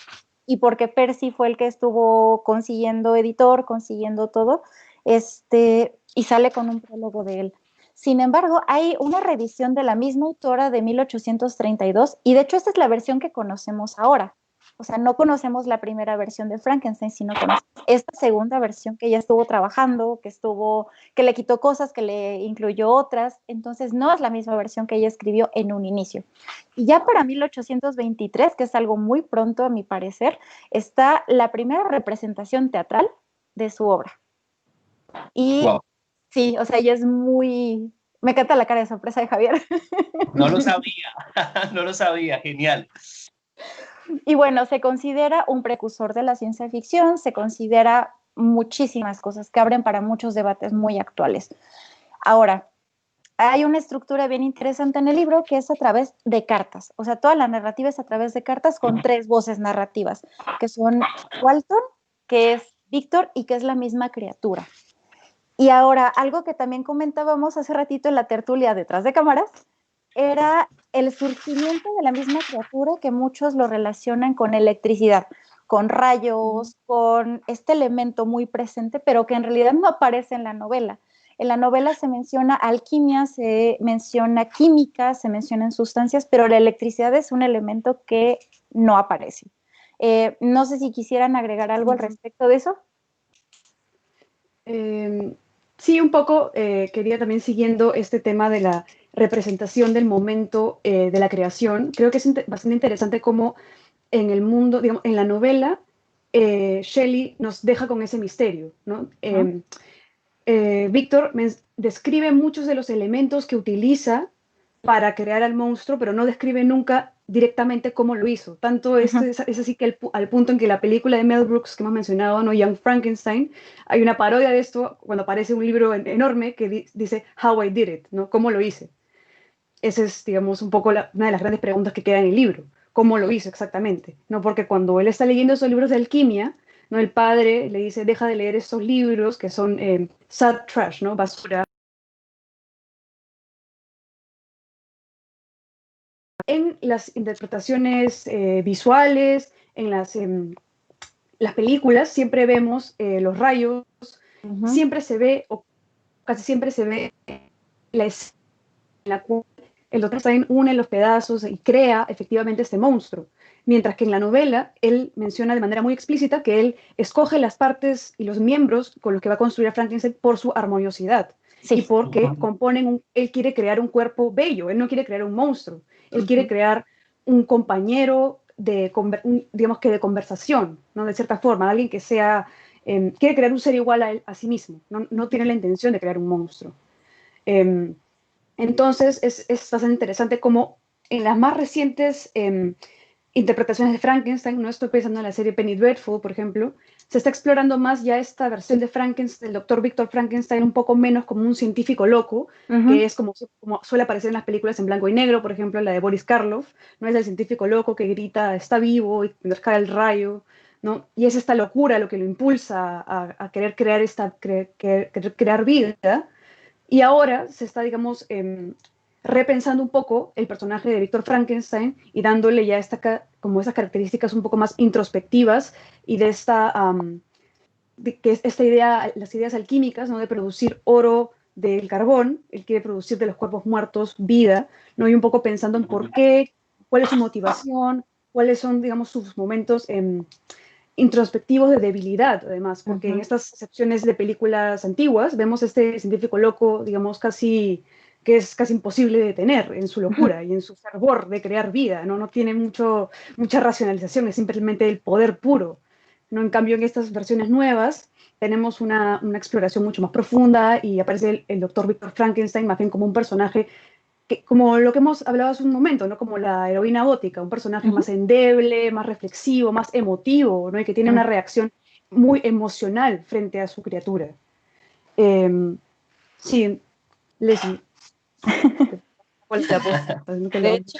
y porque Percy fue el que estuvo consiguiendo editor, consiguiendo todo, y sale con un prólogo de él. Sin embargo, hay una revisión de la misma autora de 1832, y de hecho esta es la versión que conocemos ahora. O sea, no conocemos la primera versión de Frankenstein, sino conocemos esta segunda versión que ella estuvo trabajando, que le quitó cosas, que le incluyó otras. Entonces no es la misma versión que ella escribió en un inicio. Y ya para 1823, que es algo muy pronto a mi parecer, está la primera representación teatral de su obra. Y wow. Sí, o sea, ella es muy... Me encanta la cara de sorpresa de Javier. No lo sabía, no lo sabía, genial. Y bueno, se considera un precursor de la ciencia ficción, se considera muchísimas cosas que abren para muchos debates muy actuales. Ahora, hay una estructura bien interesante en el libro que es a través de cartas. O sea, toda la narrativa es a través de cartas con 3 voces narrativas, que son Walton, que es Víctor y que es la misma criatura. Y ahora, algo que también comentábamos hace ratito en la tertulia detrás de cámaras, era el surgimiento de la misma criatura, que muchos lo relacionan con electricidad, con rayos, con este elemento muy presente, pero que en realidad no aparece en la novela. En la novela se menciona alquimia, se menciona química, se mencionan sustancias, pero la electricidad es un elemento que no aparece. No sé si quisieran agregar algo al respecto de eso. Sí, un poco quería también, siguiendo este tema de la representación del momento de la creación, creo que es bastante interesante cómo en el mundo, digamos, en la novela, Shelley nos deja con ese misterio, ¿no? Víctor describe muchos de los elementos que utiliza para crear al monstruo, pero no describe nunca directamente cómo lo hizo. Tanto es así que al punto en que la película de Mel Brooks que hemos mencionado, ¿no? Young Frankenstein, hay una parodia de esto cuando aparece un libro enorme que dice How I Did It, ¿no? ¿Cómo lo hice? Esa es, digamos, un poco una de las grandes preguntas que queda en el libro. ¿Cómo lo hizo exactamente? ¿No? Porque cuando él está leyendo esos libros de alquimia, ¿no? El padre le dice, deja de leer estos libros que son sad trash, ¿no? Basura. En las interpretaciones visuales, en las películas, siempre vemos los rayos, siempre se ve, o casi siempre se ve la escena en la cual el Dr. Stein une los pedazos y crea efectivamente este monstruo. Mientras que en la novela, él menciona de manera muy explícita que él escoge las partes y los miembros con los que va a construir a Frankenstein por su armoniosidad. Sí. Y porque él quiere crear un cuerpo bello, él no quiere crear un monstruo. Él quiere crear un compañero digamos que de conversación, ¿no? De cierta forma, alguien que sea quiere crear un ser igual a él, a sí mismo, no tiene la intención de crear un monstruo. Entonces es bastante interesante cómo en las más recientes interpretaciones de Frankenstein, no estoy pensando en la serie Penny Dreadful, por ejemplo, se está explorando más ya esta versión de Frankenstein, del doctor Víctor Frankenstein, un poco menos como un científico loco, que es como suele aparecer en las películas en blanco y negro, por ejemplo, la de Boris Karloff, no es el científico loco que grita, está vivo, y nos cae el rayo, ¿no? Y es esta locura lo que lo impulsa a querer crear vida. Y ahora se está, digamos, repensando un poco el personaje de Víctor Frankenstein y dándole ya como esas características un poco más introspectivas y de esta idea, las ideas alquímicas, ¿no? De producir oro del carbón, él quiere producir de los cuerpos muertos vida, ¿no? Y un poco pensando en por qué, cuál es su motivación, cuáles son, digamos, sus momentos introspectivos de debilidad, además, porque en estas secciones de películas antiguas vemos este científico loco, digamos, que es casi imposible de detener en su locura y en su fervor de crear vida, ¿no? No tiene mucha racionalización, es simplemente el poder puro, ¿no? En cambio, en estas versiones nuevas tenemos una exploración mucho más profunda y aparece el doctor Víctor Frankenstein más bien como un personaje como lo que hemos hablado hace un momento, ¿no? Como la heroína gótica, un personaje más endeble, más reflexivo, más emotivo, ¿no? Y que tiene una reacción muy emocional frente a su criatura. Sí, Leslie. De hecho,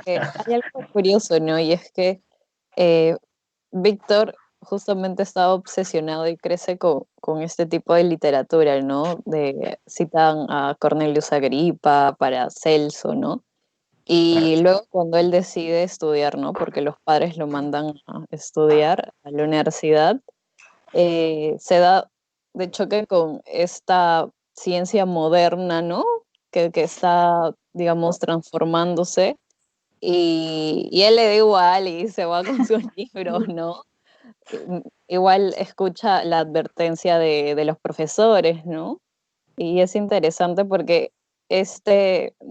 hay algo curioso, ¿no? Y es que Víctor justamente estaba obsesionado y crece con este tipo de literatura, ¿no? Citan a Cornelius Agripa, Paracelso, ¿no? Y luego cuando él decide estudiar, ¿no? Porque los padres lo mandan a estudiar a la universidad, se da de choque con esta ciencia moderna, ¿no? Que está, digamos, transformándose. Y él le da igual y se va con sus libros, ¿no? Igual escucha la advertencia de los profesores, ¿no? Y es interesante porque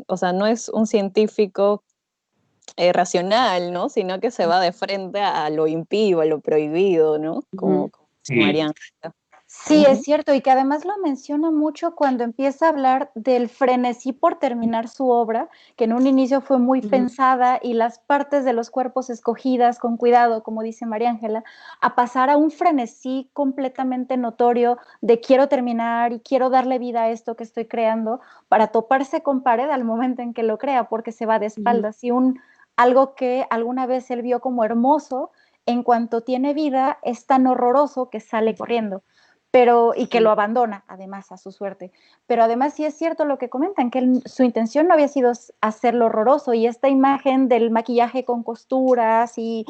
o sea, no es un científico racional, ¿no? Sino que se va de frente a lo impío, a lo prohibido, ¿no? Como Sí. Mariana. Sí, es cierto, y que además lo menciona mucho cuando empieza a hablar del frenesí por terminar su obra, que en un inicio fue muy pensada y las partes de los cuerpos escogidas con cuidado, como dice María Ángela, a pasar a un frenesí completamente notorio de quiero terminar y quiero darle vida a esto que estoy creando para toparse con pared al momento en que lo crea, porque se va de espaldas. Y algo que alguna vez él vio como hermoso, en cuanto tiene vida, es tan horroroso que sale corriendo. Y que lo abandona, además, a su suerte. Pero además sí es cierto lo que comentan, que su intención no había sido hacerlo horroroso, y esta imagen del maquillaje con costuras y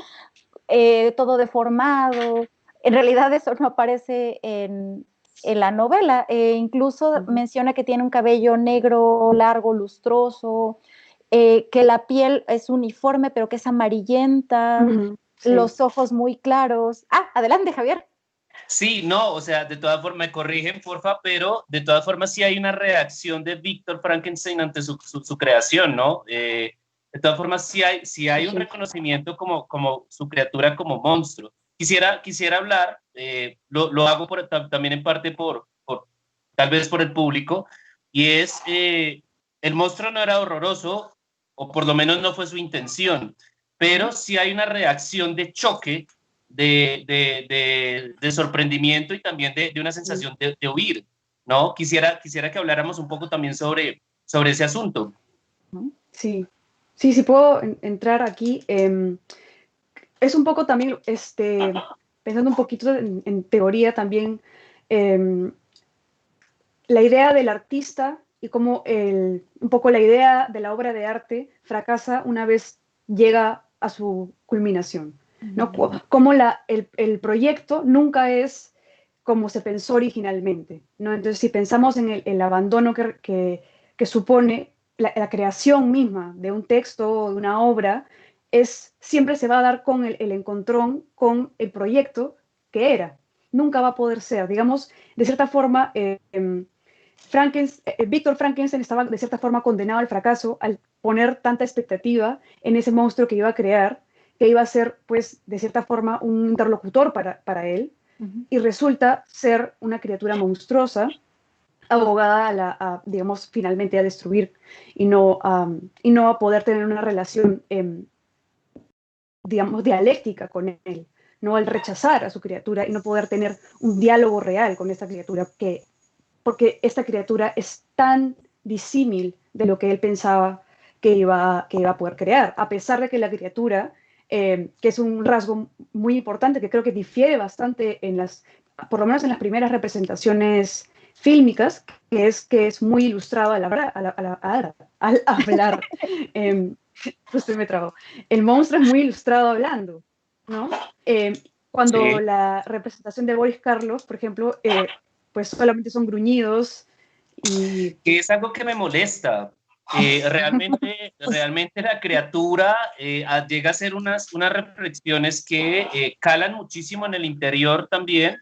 todo deformado, en realidad eso no aparece en la novela. Incluso menciona que tiene un cabello negro, largo, lustroso, que la piel es uniforme, pero que es amarillenta, los ojos muy claros. Adelante, Javier. Sí, no, o sea, de todas formas, me corrigen, porfa, pero de todas formas sí hay una reacción de Víctor Frankenstein ante su creación, ¿no? De todas formas sí hay un reconocimiento como su criatura como monstruo. Quisiera hablar, lo hago también en parte tal vez por el público, y es, el monstruo no era horroroso, o por lo menos no fue su intención, pero sí hay una reacción de choque, de sorprendimiento y también de una sensación de huir, ¿no? Quisiera que habláramos un poco también sobre ese asunto. Sí, puedo entrar aquí. Es un poco también, pensando un poquito en teoría también, la idea del artista y cómo un poco la idea de la obra de arte fracasa una vez llega a su culminación, ¿no? Como el proyecto nunca es como se pensó originalmente, ¿no? Entonces, si pensamos en el abandono que supone la creación misma de un texto o de una obra, siempre se va a dar con el encontrón con el proyecto que era. Nunca va a poder ser. Digamos, de cierta forma, Víctor Frankenstein estaba de cierta forma condenado al fracaso al poner tanta expectativa en ese monstruo que iba a crear, que iba a ser, pues, de cierta forma, un interlocutor para él, y resulta ser una criatura monstruosa, abogada digamos, finalmente a destruir y no a poder tener una relación, digamos, dialéctica con él, no al rechazar a su criatura y no poder tener un diálogo real con esta criatura, porque esta criatura es tan disímil de lo que él pensaba que iba a poder crear, a pesar de que la criatura, que es un rasgo muy importante que creo que difiere bastante por lo menos en las primeras representaciones fílmicas, que es muy ilustrado al hablar. Pues me trago. El monstruo es muy ilustrado hablando, ¿no? Cuando Sí. la representación de Boris Karloff, por ejemplo, pues solamente son gruñidos y... Que es algo que me molesta. Realmente la criatura llega a hacer unas reflexiones que calan muchísimo en el interior también,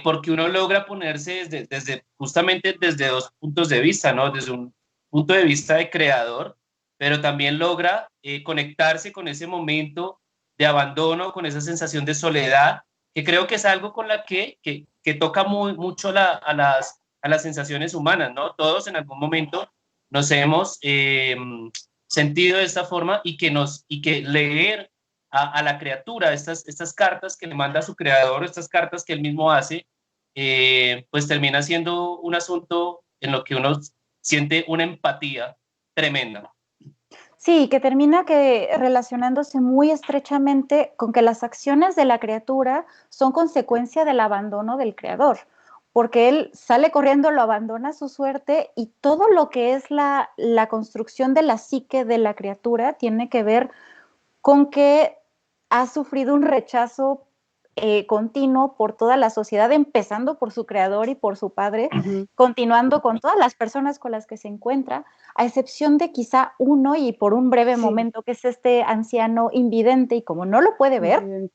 porque uno logra ponerse justamente desde dos puntos de vista, ¿no? Desde un punto de vista de creador, pero también logra conectarse con ese momento de abandono, con esa sensación de soledad, que creo que es algo con la que toca mucho a las sensaciones humanas, ¿no? Todos en algún momento nos hemos sentido de esta forma y que leer a la criatura estas cartas que le manda a su creador, estas cartas que él mismo hace, pues termina siendo un asunto en lo que uno siente una empatía tremenda. Sí, que termina relacionándose muy estrechamente con que las acciones de la criatura son consecuencia del abandono del creador, porque él sale corriendo, lo abandona a su suerte y todo lo que es la construcción de la psique de la criatura tiene que ver con que ha sufrido un rechazo continuo por toda la sociedad, empezando por su creador y por su padre, continuando con todas las personas con las que se encuentra, a excepción de quizá uno y por un breve momento, que es este anciano invidente, y como no lo puede ver,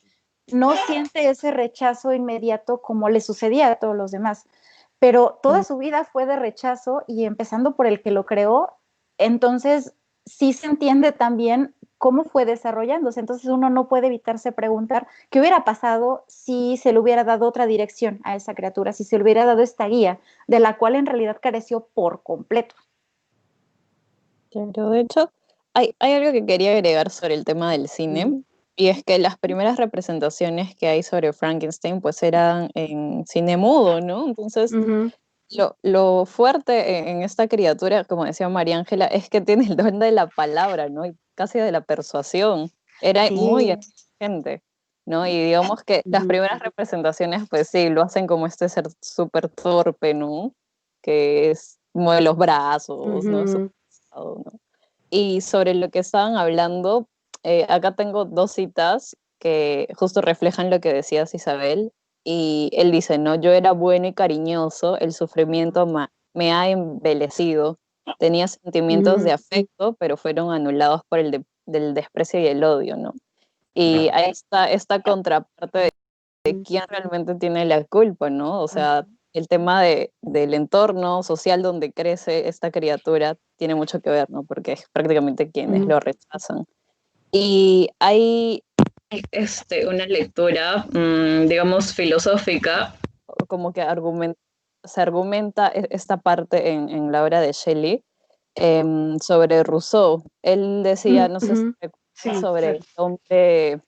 no siente ese rechazo inmediato como le sucedía a todos los demás. Pero toda su vida fue de rechazo y empezando por el que lo creó, entonces sí se entiende también cómo fue desarrollándose. Entonces uno no puede evitarse preguntar qué hubiera pasado si se le hubiera dado otra dirección a esa criatura, si se le hubiera dado esta guía, de la cual en realidad careció por completo. Claro, de hecho, hay algo que quería agregar sobre el tema del cine, y es que las primeras representaciones que hay sobre Frankenstein pues eran en cine mudo, ¿no? Entonces, lo fuerte en esta criatura, como decía María Ángela, es que tiene el don de la palabra, ¿no? Y casi de la persuasión. Era muy inteligente, ¿no? Y digamos que las primeras representaciones, pues sí, lo hacen como este ser súper torpe, ¿no? Que mueve los brazos, ¿no? Súper pesado, ¿no? Y sobre lo que estaban hablando, acá tengo dos citas que justo reflejan lo que decías, Isabel. Y él dice, no, yo era bueno y cariñoso, el sufrimiento me ha embelecido. Tenía sentimientos de afecto, pero fueron anulados por del desprecio y el odio, ¿no? Y ahí está esta contraparte de quién realmente tiene la culpa, ¿no? O sea, el tema del entorno social donde crece esta criatura tiene mucho que ver, ¿no? Porque es prácticamente quienes lo rechazan. Y hay una lectura, digamos, filosófica, como que se argumenta esta parte en la obra de Shelley, sobre Rousseau. Él decía, no sé si recuerdas, sobre el hombre,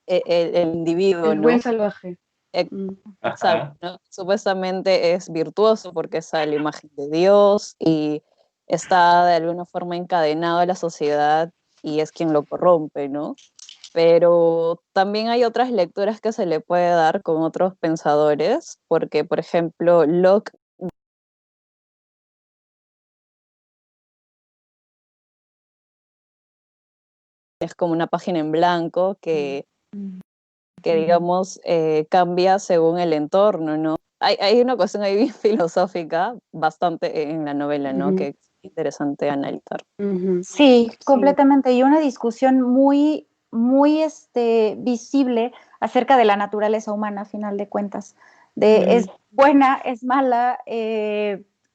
el individuo, el ¿no? buen salvaje. Exacto, ¿no? Supuestamente es virtuoso porque es a la imagen de Dios y está de alguna forma encadenado a la sociedad y es quien lo corrompe, ¿no? Pero también hay otras lecturas que se le puede dar con otros pensadores, porque, por ejemplo, Locke es como una página en blanco que digamos, cambia según el entorno, ¿no? Hay una cuestión ahí bien filosófica bastante en la novela, ¿no? Que es interesante analizar. Sí, completamente. Y una discusión muy, muy visible acerca de la naturaleza humana, a final de cuentas. Es buena, es mala,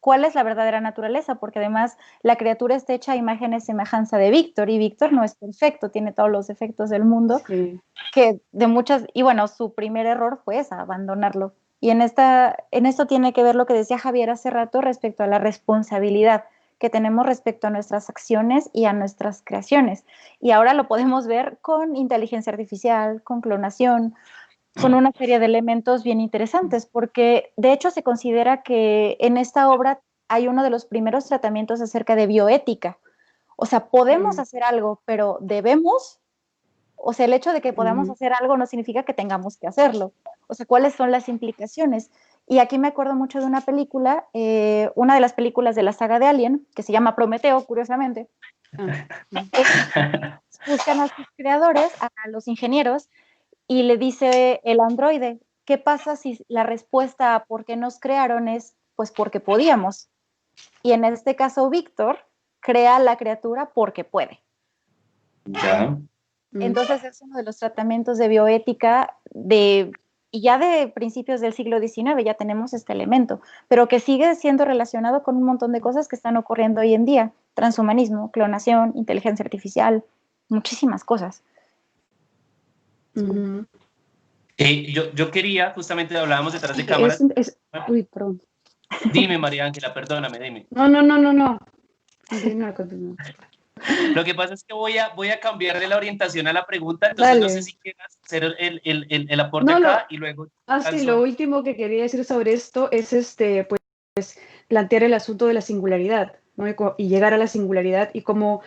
cuál es la verdadera naturaleza, porque además la criatura está hecha a imagen y semejanza de Víctor, y Víctor no es perfecto, tiene todos los defectos del mundo, Sí. que de muchas, y bueno, su primer error fue esa, abandonarlo. Y en esto tiene que ver lo que decía Javier hace rato respecto a la responsabilidad que tenemos respecto a nuestras acciones y a nuestras creaciones. Y ahora lo podemos ver con inteligencia artificial, con clonación, con una serie de elementos bien interesantes, porque de hecho se considera que en esta obra hay uno de los primeros tratamientos acerca de bioética. O sea, podemos hacer algo, pero debemos. O sea, el hecho de que podamos hacer algo no significa que tengamos que hacerlo. O sea, ¿cuáles son las implicaciones? Y aquí me acuerdo mucho de una película, una de las películas de la saga de Alien, que se llama Prometeo, curiosamente. Buscan a sus creadores, a los ingenieros, y le dice el androide, ¿qué pasa si la respuesta a por qué nos crearon es, pues, porque podíamos? Y en este caso, Víctor crea la criatura porque puede. Ya. Entonces es uno de los tratamientos de bioética y ya de principios del siglo XIX ya tenemos este elemento, pero que sigue siendo relacionado con un montón de cosas que están ocurriendo hoy en día: transhumanismo, clonación, inteligencia artificial, muchísimas cosas. Yo quería, justamente hablábamos detrás de cámaras. Uy, perdón. Dime, María Ángela, perdóname, dime. No. Continúa. Lo que pasa es que voy a cambiarle la orientación a la pregunta, entonces Dale. no sé si quieras hacer el aporte acá y luego... Sí, lo último que quería decir sobre esto es pues, plantear el asunto de la singularidad, ¿no? Y llegar a la singularidad, y cómo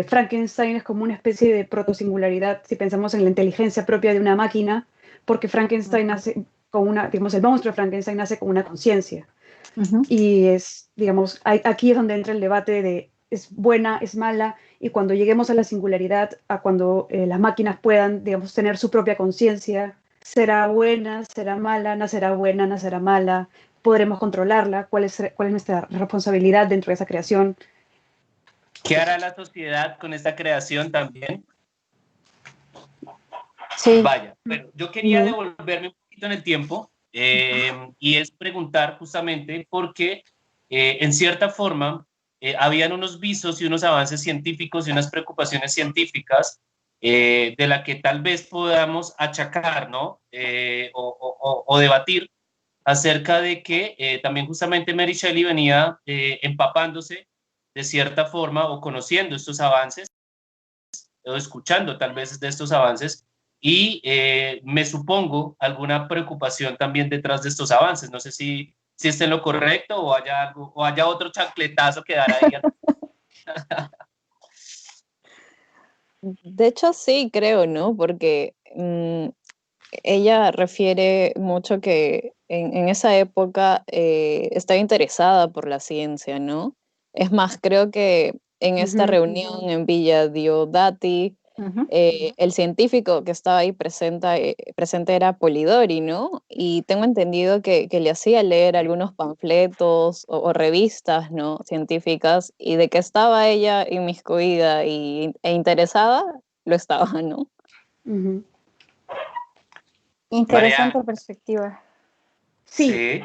Frankenstein es como una especie de protosingularidad si pensamos en la inteligencia propia de una máquina, porque Frankenstein nace con digamos, el monstruo de Frankenstein nace con una conciencia. Y digamos, aquí es donde entra el debate de es buena, es mala, y cuando lleguemos a la singularidad, a cuando las máquinas puedan, digamos, tener su propia conciencia, ¿será buena, será mala, nacerá buena, nacerá mala? ¿Podremos controlarla? ¿Cuál es nuestra responsabilidad dentro de esa creación? ¿Qué hará la sociedad con esta creación también? Sí. Vaya, pero yo quería devolverme un poquito en el tiempo y es preguntar justamente porque en cierta forma habían unos visos y unos avances científicos y unas preocupaciones científicas de la que tal vez podamos achacar, ¿no? O debatir acerca de que también justamente Mary Shelley venía empapándose de cierta forma o conociendo estos avances o escuchando tal vez de estos avances y me supongo alguna preocupación también detrás de estos avances. No sé si esté en lo correcto o haya algo o haya otro chancletazo que dar ahí. De hecho, sí, creo, ¿no? Porque ella refiere mucho que en esa época estaba interesada por la ciencia, ¿no? Es más, creo que en esta reunión en Villa Diodati, el científico que estaba ahí presente era Polidori, ¿no? Y tengo entendido que le hacía leer algunos panfletos o revistas, ¿no? Científicas, y de que estaba ella inmiscuida e interesada, lo estaba, ¿no? Interesante María. perspectiva. Sí.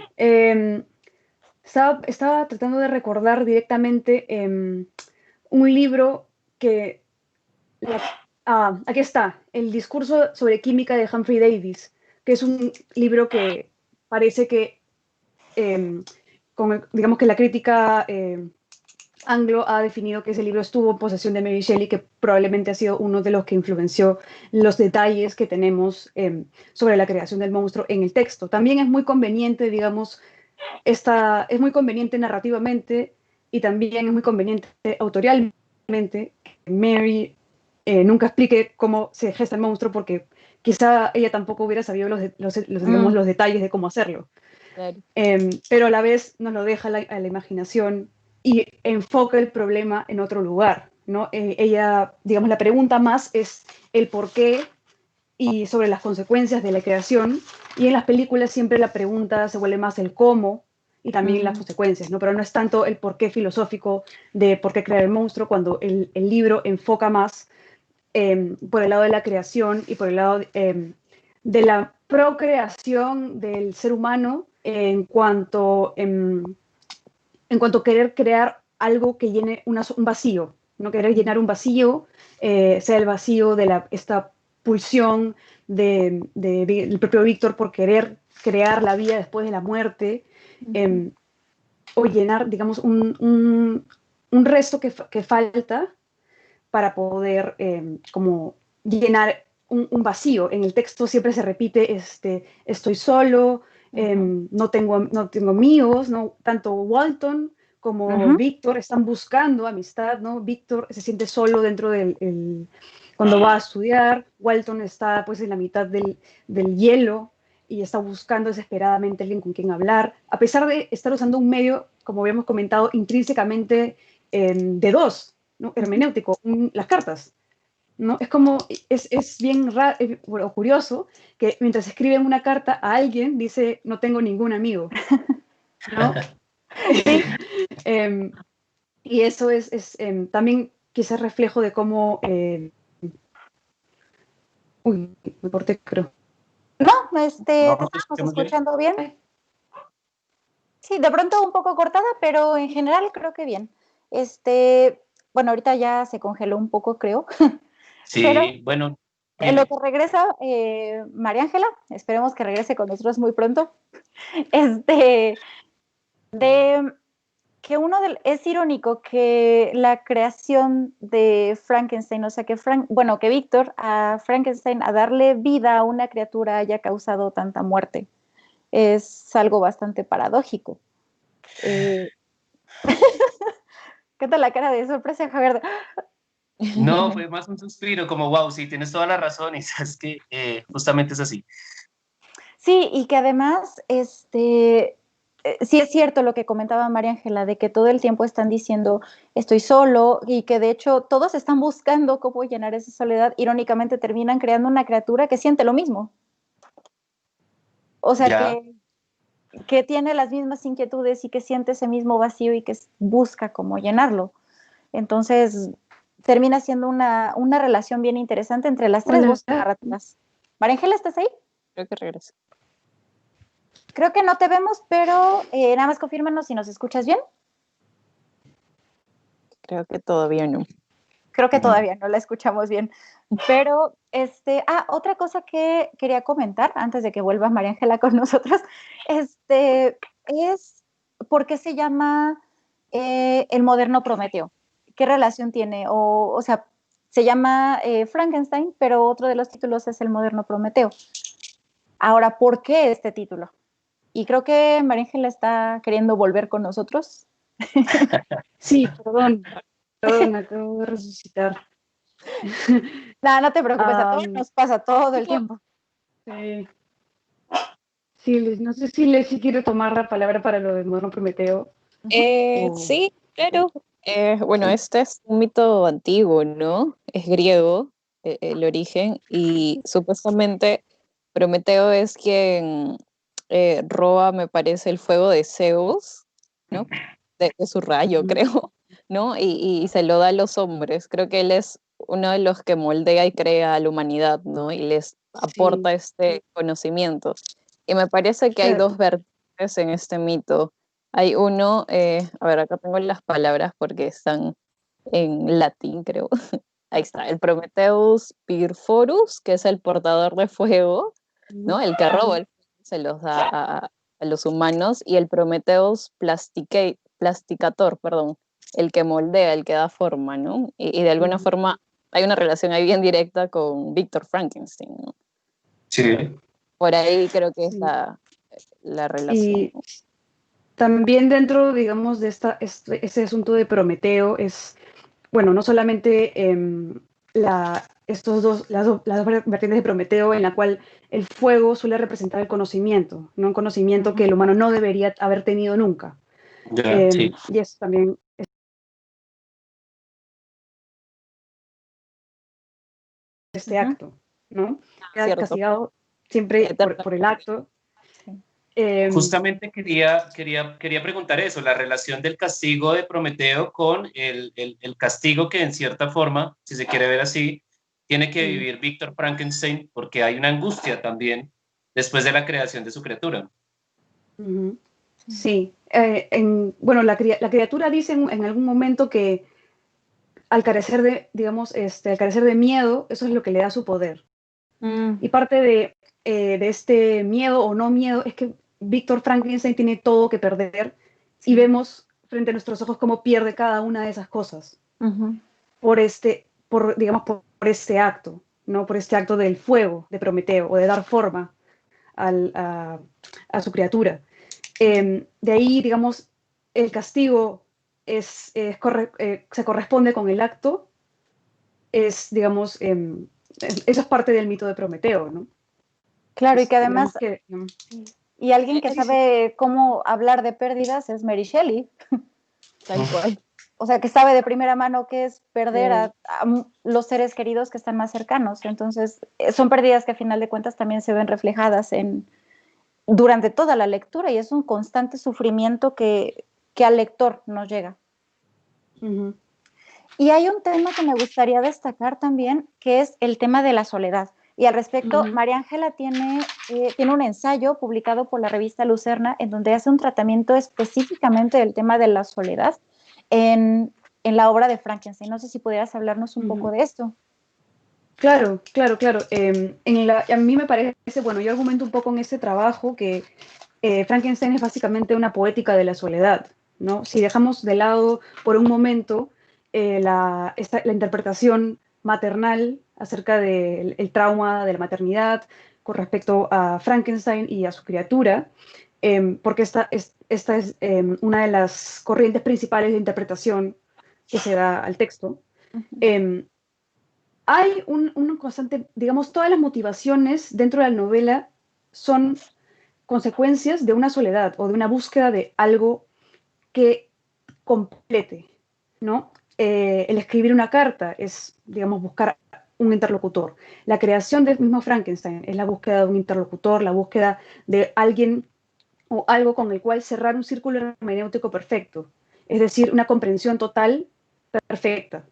Estaba tratando de recordar directamente un libro que... aquí está, El discurso sobre química de Humphrey Davis, que es un libro que parece que, digamos que la crítica anglo ha definido que ese libro estuvo en posesión de Mary Shelley, que probablemente ha sido uno de los que influenció los detalles que tenemos sobre la creación del monstruo en el texto. También es muy conveniente, digamos, es muy conveniente narrativamente y también es muy conveniente autorialmente que Mary nunca explique cómo se gesta el monstruo, porque quizá ella tampoco hubiera sabido digamos, los detalles de cómo hacerlo. Claro. Pero a la vez nos lo deja a la imaginación y enfoca el problema en otro lugar, ¿no? Ella, digamos, la pregunta más es el por qué y sobre las consecuencias de la creación, y en las películas siempre la pregunta se vuelve más el cómo y también las consecuencias, ¿no? Pero no es tanto el porqué filosófico de por qué crear el monstruo, cuando el libro enfoca más por el lado de la creación y por el lado de la procreación del ser humano en cuanto en cuanto a querer crear algo que llene un vacío, no querer llenar un vacío, sea el vacío de esta pulsión del propio Víctor por querer crear la vida después de la muerte, o llenar, digamos, un resto que falta para poder como llenar un vacío. En el texto siempre se repite, estoy solo, no tengo amigos, ¿no? Tanto Walton como Víctor están buscando amistad, ¿no? Víctor se siente solo dentro cuando va a estudiar, Walton está pues en la mitad del hielo y está buscando desesperadamente a alguien con quien hablar, a pesar de estar usando un medio, como habíamos comentado, intrínsecamente de dos, ¿no? Hermenéutico, las cartas. ¿No? Es como, es bien raro, bueno, curioso que mientras escriben una carta a alguien dice, no tengo ningún amigo, ¿no? Sí. Y eso es también quizás reflejo de cómo, uy, me corté, creo. No, te No, estábamos escuchando bien. Sí, de pronto un poco cortada, pero en general creo que bien. Bueno, ahorita ya se congeló un poco, creo. Sí, pero bueno. En lo que regresa María Ángela, esperemos que regrese con nosotros muy pronto, de que es irónico que la creación de Frankenstein, o sea, que Víctor a Frankenstein, a darle vida a una criatura, haya causado tanta muerte. Es algo bastante paradójico. ¿Qué tal la cara de sorpresa, Javier? No, fue más un suspiro, como wow, sí, tienes toda la razón y sabes que justamente es así. Sí, y que además, sí es cierto lo que comentaba María Ángela, de que todo el tiempo están diciendo estoy solo y que de hecho todos están buscando cómo llenar esa soledad, irónicamente terminan creando una criatura que siente lo mismo. O sea, que tiene las mismas inquietudes y que siente ese mismo vacío y que busca cómo llenarlo. Entonces, termina siendo una relación bien interesante entre las tres voces narrativas. María Ángela, ¿estás ahí? Creo que regresa. Creo que no te vemos, pero nada más confírmanos si nos escuchas bien. Creo que todavía no. Creo que todavía no la escuchamos bien. Pero, otra cosa que quería comentar antes de que vuelva María Ángela con nosotros, es por qué se llama el moderno Prometeo. ¿Qué relación tiene? O sea, se llama Frankenstein, pero otro de los títulos es el moderno Prometeo. Ahora, ¿por qué este título? Y creo que María Ángela está queriendo volver con nosotros. Sí, perdón, acabo de resucitar. No, no te preocupes, a todos nos pasa todo el tiempo. Sí. Sí, no sé si quiero tomar la palabra para lo del moderno Prometeo. Sí, claro. Bueno, este es un mito antiguo, ¿no? Es griego, el origen, y supuestamente Prometeo es quien roba, me parece, el fuego de Zeus, ¿no? De su rayo, creo, ¿no? Y se lo da a los hombres. Creo que él es uno de los que moldea y crea a la humanidad, ¿no? Y les aporta este conocimiento. Y me parece que hay dos vertientes en este mito. Hay uno, a ver, acá tengo las palabras porque están en latín, creo. Ahí está, el Prometheus Pyrphorus, que es el portador de fuego, ¿no? El que roba el fuego, se los da a los humanos, y el Prometheus Plasticator, perdón, el que moldea, el que da forma, ¿no? Y de alguna forma hay una relación ahí bien directa con Víctor Frankenstein, ¿no? Sí. Por ahí creo que es la relación. Y también dentro, digamos, de ese asunto de Prometeo es, bueno, no solamente las dos vertientes de Prometeo, en la cual el fuego suele representar el conocimiento, ¿no? Un conocimiento que el humano no debería haber tenido nunca. Sí. Y eso también es este acto, ¿no? Queda castigado siempre por el acto. Justamente quería preguntar eso, la relación del castigo de Prometeo con el castigo que en cierta forma, si se quiere ver así, tiene que vivir Víctor Frankenstein, porque hay una angustia también después de la creación de su criatura. Sí, bueno, la criatura dice en algún momento que al carecer de, digamos, al carecer de miedo, eso es lo que le da su poder. Y parte de este miedo o no miedo es que Víctor Frankenstein tiene todo que perder y vemos frente a nuestros ojos cómo pierde cada una de esas cosas digamos, por este acto, ¿no? Por este acto del fuego de Prometeo o de dar forma a su criatura. De ahí, digamos, el castigo se corresponde con el acto, digamos, eso es parte del mito de Prometeo, ¿no? Claro, y que además, digamos, y alguien que sabe cómo hablar de pérdidas es Mary Shelley. Tal cual. O sea, que sabe de primera mano qué es perder a los seres queridos que están más cercanos. Entonces, son pérdidas que a final de cuentas también se ven reflejadas durante toda la lectura y es un constante sufrimiento que al lector nos llega. Y hay un tema que me gustaría destacar también, que es el tema de la soledad. Y al respecto, María Ángela tiene un ensayo publicado por la revista Lucerna en donde hace un tratamiento específicamente del tema de la soledad en la obra de Frankenstein. No sé si pudieras hablarnos un poco de esto. Claro. A mí me parece, bueno, yo argumento un poco en ese trabajo que Frankenstein es básicamente una poética de la soledad, ¿no? Si dejamos de lado por un momento la interpretación maternal acerca del trauma de la maternidad con respecto a Frankenstein y a su criatura, porque esta es una de las corrientes principales de interpretación que se da al texto. Hay un constante, digamos, todas las motivaciones dentro de la novela son consecuencias de una soledad o de una búsqueda de algo que complete, ¿no? El escribir una carta es, digamos, buscar un interlocutor. La creación del mismo Frankenstein es la búsqueda de un interlocutor, la búsqueda de alguien o algo con el cual cerrar un círculo hermenéutico perfecto, es decir, una comprensión total perfecta,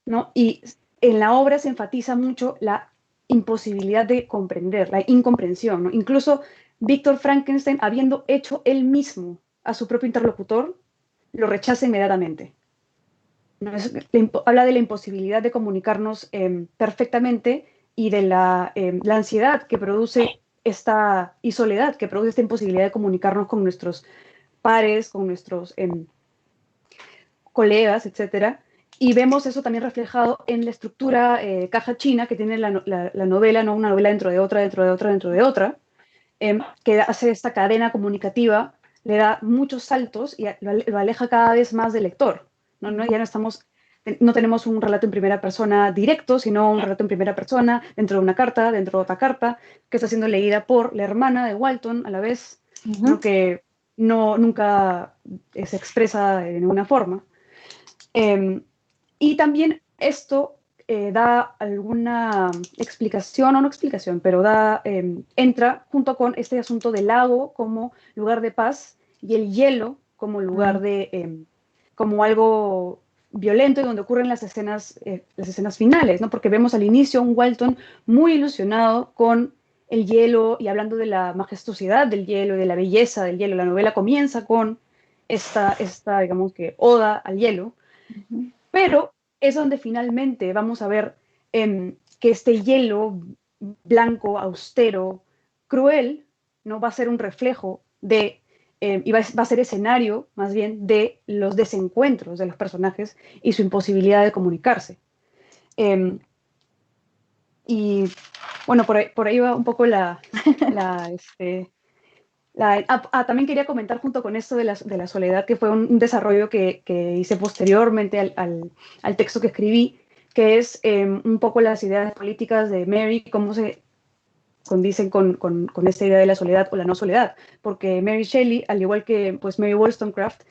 ¿no? Y en la obra se enfatiza mucho la imposibilidad de comprender, la incomprensión, ¿no? Incluso Víctor Frankenstein, habiendo hecho él mismo a su propio interlocutor, lo rechaza inmediatamente. ¿No? Habla de la imposibilidad de comunicarnos perfectamente y de la ansiedad que produce y soledad que produce esta imposibilidad de comunicarnos con nuestros pares, con nuestros colegas, etcétera. Y vemos eso también reflejado en la estructura caja china que tiene la novela, no una novela dentro de otra, dentro de otra, dentro de otra, que hace esta cadena comunicativa, le da muchos saltos y lo aleja cada vez más del lector. Ya no tenemos un relato en primera persona directo, sino un relato en primera persona dentro de una carta, dentro de otra carta, que está siendo leída por la hermana de Walton a la vez, ¿no? Que nunca se expresa de ninguna forma. Y también esto da alguna explicación, o no explicación, pero entra junto con este asunto del lago como lugar de paz y el hielo como lugar como algo violento y donde ocurren las escenas finales, ¿no? Porque vemos al inicio un Walton muy ilusionado con el hielo y hablando de la majestuosidad del hielo y de la belleza del hielo. La novela comienza con esta digamos que, oda al hielo, pero es donde finalmente vamos a ver que este hielo blanco, austero, cruel, ¿no? Va a ser un reflejo y va a ser escenario más bien de los desencuentros de los personajes y su imposibilidad de comunicarse. Y bueno, por ahí va un poco también quería comentar junto con esto de la soledad, que fue un desarrollo que hice posteriormente al texto que escribí, que es un poco las ideas políticas de Mary, cómo se condicen con esta idea de la soledad o la no soledad, porque Mary Shelley, al igual que pues, Mary Wollstonecraft,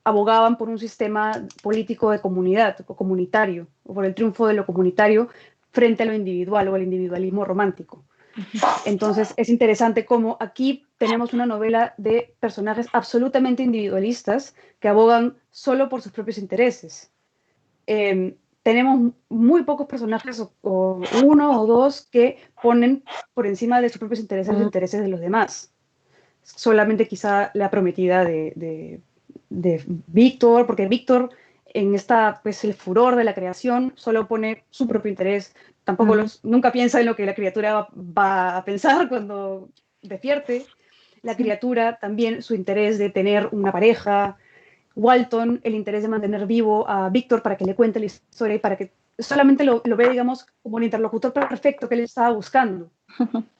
abogaban por un sistema político de comunidad o comunitario, o por el triunfo de lo comunitario frente a lo individual o al individualismo romántico. Entonces es interesante cómo aquí tenemos una novela de personajes absolutamente individualistas que abogan solo por sus propios intereses. Tenemos muy pocos personajes, o uno o dos, que ponen por encima de sus propios intereses los intereses de los demás, solamente quizá la prometida de Víctor, porque Víctor en pues, el furor de la creación solo pone su propio interés, tampoco nunca piensa en lo que la criatura va a pensar cuando despierte. La criatura también su interés de tener una pareja, Walton el interés de mantener vivo a Víctor para que le cuente la historia y para que solamente lo ve, digamos, como un interlocutor perfecto que él estaba buscando,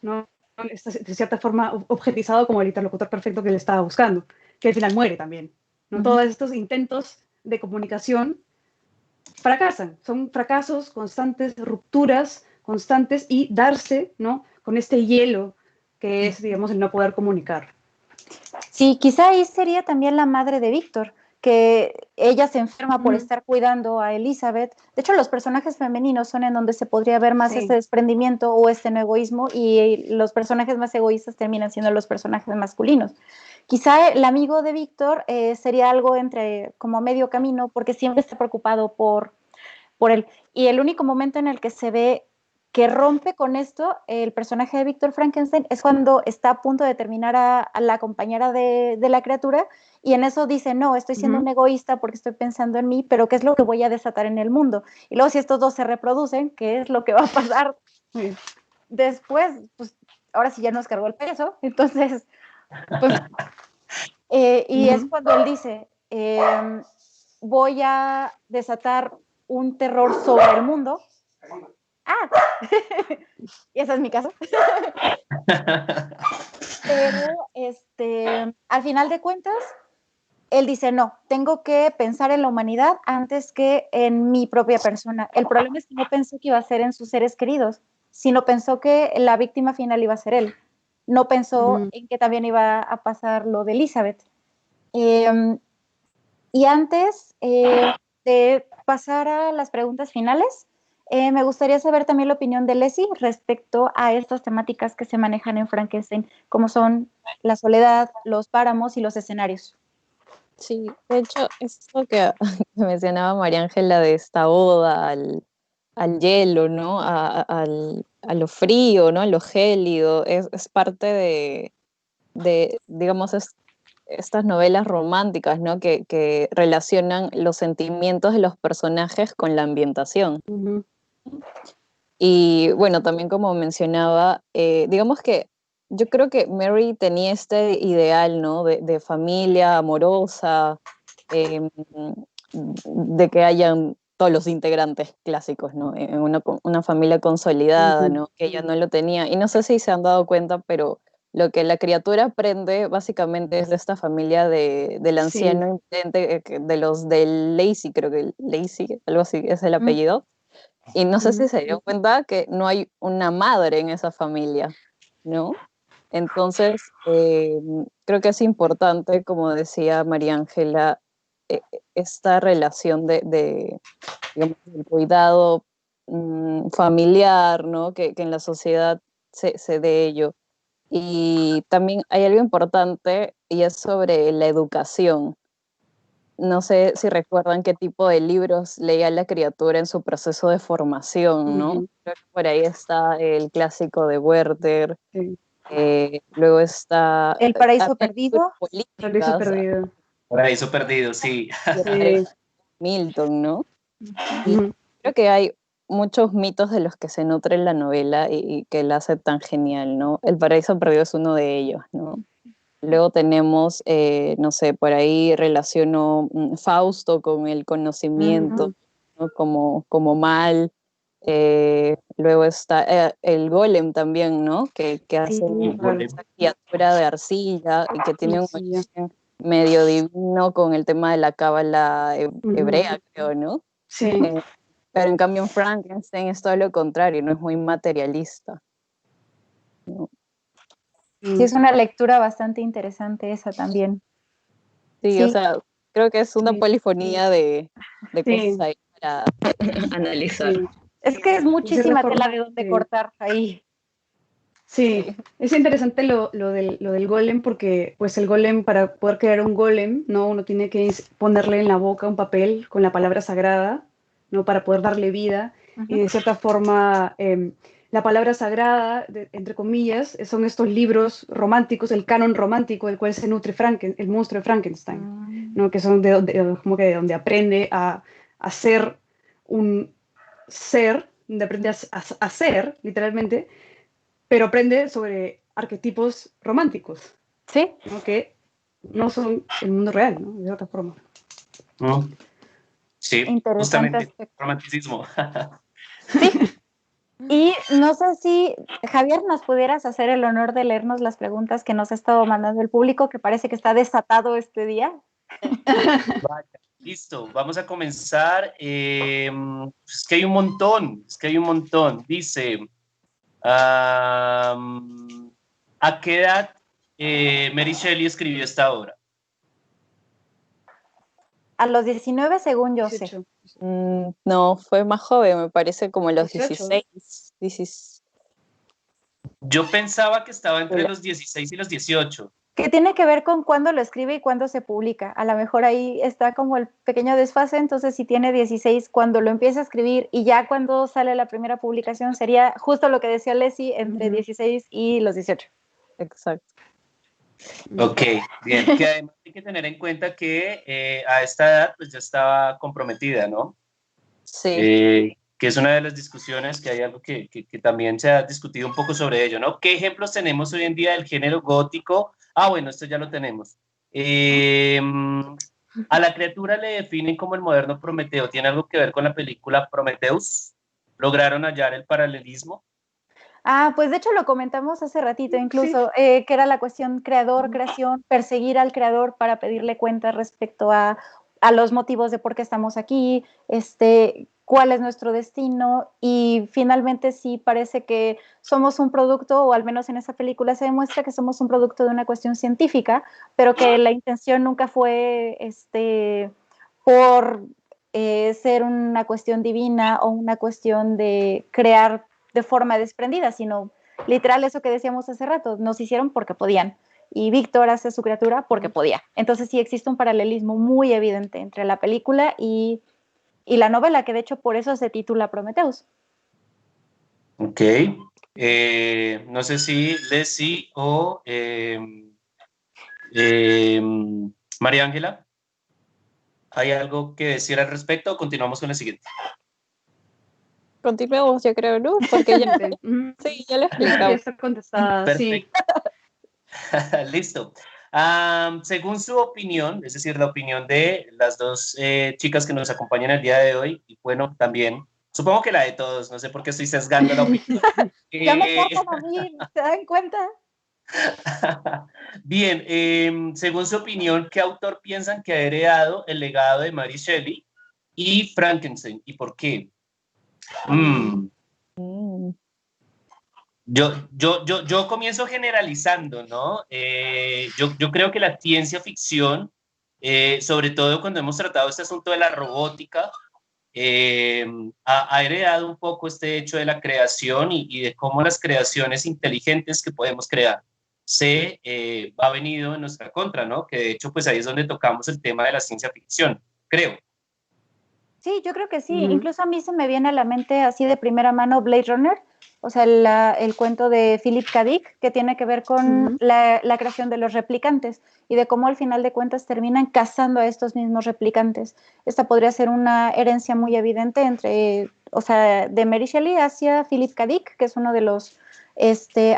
¿no? Está de cierta forma objetizado como el interlocutor perfecto que él estaba buscando, que al final muere también, ¿no? Todos estos intentos de comunicación fracasan, son fracasos constantes, rupturas constantes y darse, ¿no? Con este hielo que es, digamos, el no poder comunicar. Sí, quizá ahí sería también la madre de Víctor, que ella se enferma por estar cuidando a Elizabeth. De hecho, los personajes femeninos son en donde se podría ver más este desprendimiento o este no egoísmo, y los personajes más egoístas terminan siendo los personajes masculinos. Quizá el amigo de Víctor sería algo entre como medio camino, porque siempre está preocupado por él. Y el único momento en el que se ve que rompe con esto el personaje de Víctor Frankenstein es cuando está a punto de terminar a la compañera de la criatura, y en eso dice, no, estoy siendo un egoísta porque estoy pensando en mí, pero ¿qué es lo que voy a desatar en el mundo? Y luego si estos dos se reproducen, ¿qué es lo que va a pasar después? Pues ahora sí ya nos cargó el peso, entonces, pues, y es cuando él dice, voy a desatar un terror sobre el mundo. Y esa es mi casa. Pero al final de cuentas, él dice, no, tengo que pensar en la humanidad antes que en mi propia persona. El problema es que no pensó que iba a ser en sus seres queridos, sino pensó que la víctima final iba a ser él. No pensó en que también iba a pasar lo de Elizabeth. Y antes de pasar a las preguntas finales, me gustaría saber también la opinión de Leslie respecto a estas temáticas que se manejan en Frankenstein, como son la soledad, los páramos y los escenarios. Sí, de hecho, esto que mencionaba María Ángela de esta oda al hielo, ¿no? A lo frío, ¿no? A lo gélido, es parte de digamos, estas novelas románticas, ¿no? Que relacionan los sentimientos de los personajes con la ambientación. Y bueno, también como mencionaba, digamos que yo creo que Mary tenía este ideal, ¿no? De familia amorosa, de que hayan todos los integrantes clásicos, ¿no? En una familia consolidada, ¿no? Que ella no lo tenía. Y no sé si se han dado cuenta, pero lo que la criatura aprende básicamente es de esta familia del anciano intendente, de los del Lacey, creo que Lacey, algo así es el apellido. Y no sé si se dieron cuenta que no hay una madre en esa familia, ¿no? Entonces, creo que es importante, como decía María Ángela, esta relación digamos, del cuidado familiar, ¿no? Que en la sociedad se dé ello. Y también hay algo importante y es sobre la educación. No sé si recuerdan qué tipo de libros leía la criatura en su proceso de formación, ¿no? Creo que por ahí está el clásico de Werther, luego está El paraíso perdido. Paraíso perdido. Paraíso perdido, sí. Milton, ¿no? Y creo que hay muchos mitos de los que se nutre la novela y que la hace tan genial, ¿no? El paraíso perdido es uno de ellos, ¿no? Luego tenemos, no sé, por ahí relaciono Fausto con el conocimiento, ¿no? como mal. Luego está el golem también, ¿no? Que hace esa criatura de arcilla y que tiene un origen medio divino con el tema de la cábala hebrea, creo, ¿no? Sí. Pero en cambio en Frankenstein es todo lo contrario, no es muy materialista, ¿no? Sí, es una lectura bastante interesante esa también. Sí, o sea, creo que es una polifonía de cosas ahí para analizar. Es que es muchísima tela de donde cortar ahí. Sí, es interesante lo del golem porque pues el golem, para poder crear un golem, ¿no? Uno tiene que ponerle en la boca un papel con la palabra sagrada, ¿no? Para poder darle vida y de cierta forma la palabra sagrada, entre comillas, son estos libros románticos, el canon romántico del cual se nutre el monstruo de Frankenstein, ¿no? Que son como que de donde aprende a ser un ser, donde aprende a ser, literalmente, pero aprende sobre arquetipos románticos, Sí. ¿no? Que no son el mundo real, ¿no? De otra forma. Sí, Interesante justamente, aspecto. romanticismo. Sí. Y no sé si, Javier, nos pudieras hacer el honor de leernos las preguntas que nos ha estado mandando el público, que parece que está desatado este día. Vaya, listo, vamos a comenzar. Es que hay un montón. Dice, ¿a qué edad Mary Shelley escribió esta obra? A los 19, según yo sé. 18. No, fue más joven, me parece como los 18. 16. Yo pensaba que estaba entre los 16 y los 18. Que tiene que ver con cuándo lo escribe y cuándo se publica. A lo mejor ahí está como el pequeño desfase, entonces si tiene 16 cuando lo empieza a escribir y ya cuando sale la primera publicación sería justo lo que decía Leslie, entre 16 y los 18. Exacto. Ok, bien. Que además hay que tener en cuenta que a esta edad pues ya estaba comprometida, ¿no? Sí. Que es una de las discusiones, que hay algo que también se ha discutido un poco sobre ello, ¿no? ¿Qué ejemplos tenemos hoy en día del género gótico? Bueno, esto ya lo tenemos. A la criatura le definen como el moderno Prometeo. ¿Tiene algo que ver con la película Prometheus? ¿Lograron hallar el paralelismo? Pues de hecho lo comentamos hace ratito incluso, que era la cuestión creador, creación, perseguir al creador para pedirle cuentas respecto a los motivos de por qué estamos aquí, cuál es nuestro destino, y finalmente sí parece que somos un producto, o al menos en esa película se demuestra que somos un producto de una cuestión científica, pero que la intención nunca fue por ser una cuestión divina o una cuestión de crear de forma desprendida, sino literal eso que decíamos hace rato, nos hicieron porque podían. Y Víctor hace su criatura porque podía. Entonces sí existe un paralelismo muy evidente entre la película y la novela, que de hecho por eso se titula Prometheus. Ok. No sé si Leslie o María Ángela, ¿hay algo que decir al respecto o continuamos con la siguiente? Continuemos, yo creo, ¿no? Porque ya, sí, ya lo Ya explicamos. está contestada, sí. Perfecto. Listo. Según su opinión, es decir, la opinión de las dos chicas que nos acompañan el día de hoy, y bueno, también, supongo que la de todos, no sé por qué estoy sesgando la opinión. Ya me cortan a mí, ¿se dan cuenta? Bien, según su opinión, ¿qué autor piensan que ha heredado el legado de Mary Shelley y Frankenstein? ¿Y por qué? Yo comienzo generalizando, ¿no? Yo creo que la ciencia ficción, sobre todo cuando hemos tratado este asunto de la robótica, ha heredado un poco este hecho de la creación y de cómo las creaciones inteligentes que podemos crear ha venido en nuestra contra, ¿no? Que de hecho, pues ahí es donde tocamos el tema de la ciencia ficción, creo. Sí, yo creo que sí. Incluso a mí se me viene a la mente así de primera mano Blade Runner, o sea, el cuento de Philip K. Dick, que tiene que ver con la creación de los replicantes y de cómo al final de cuentas terminan cazando a estos mismos replicantes. Esta podría ser una herencia muy evidente entre, o sea, de Mary Shelley hacia Philip K. Dick, que es uno de los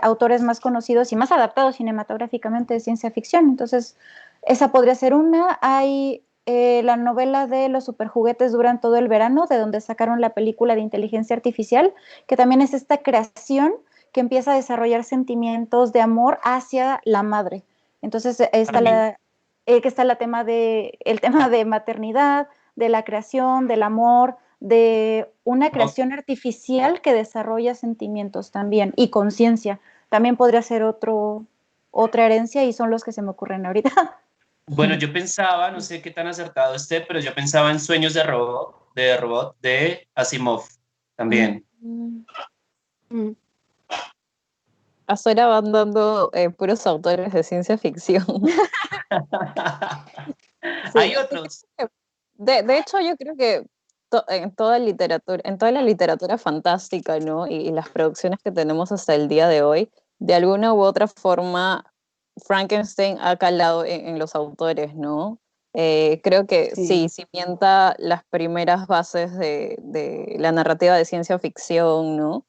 autores más conocidos y más adaptados cinematográficamente de ciencia ficción. Entonces, esa podría ser una. Hay la novela de Los superjuguetes duran todo el verano, de donde sacaron la película de inteligencia artificial, que también es esta creación que empieza a desarrollar sentimientos de amor hacia la madre. Entonces está el tema de maternidad, de la creación, del amor, de una creación artificial que desarrolla sentimientos también y conciencia. También podría ser otra herencia y son los que se me ocurren ahorita. Bueno, yo pensaba, no sé qué tan acertado esté, pero yo pensaba en Sueños de Robot de Asimov también. Hasta ahora van dando puros autores de ciencia ficción. Sí. Hay otros. De hecho, yo creo que en toda la literatura fantástica, ¿no? Y las producciones que tenemos hasta el día de hoy, de alguna u otra forma, Frankenstein ha calado en los autores, ¿no? Creo que sí, Sí. cimienta las primeras bases de la narrativa de ciencia ficción, ¿no?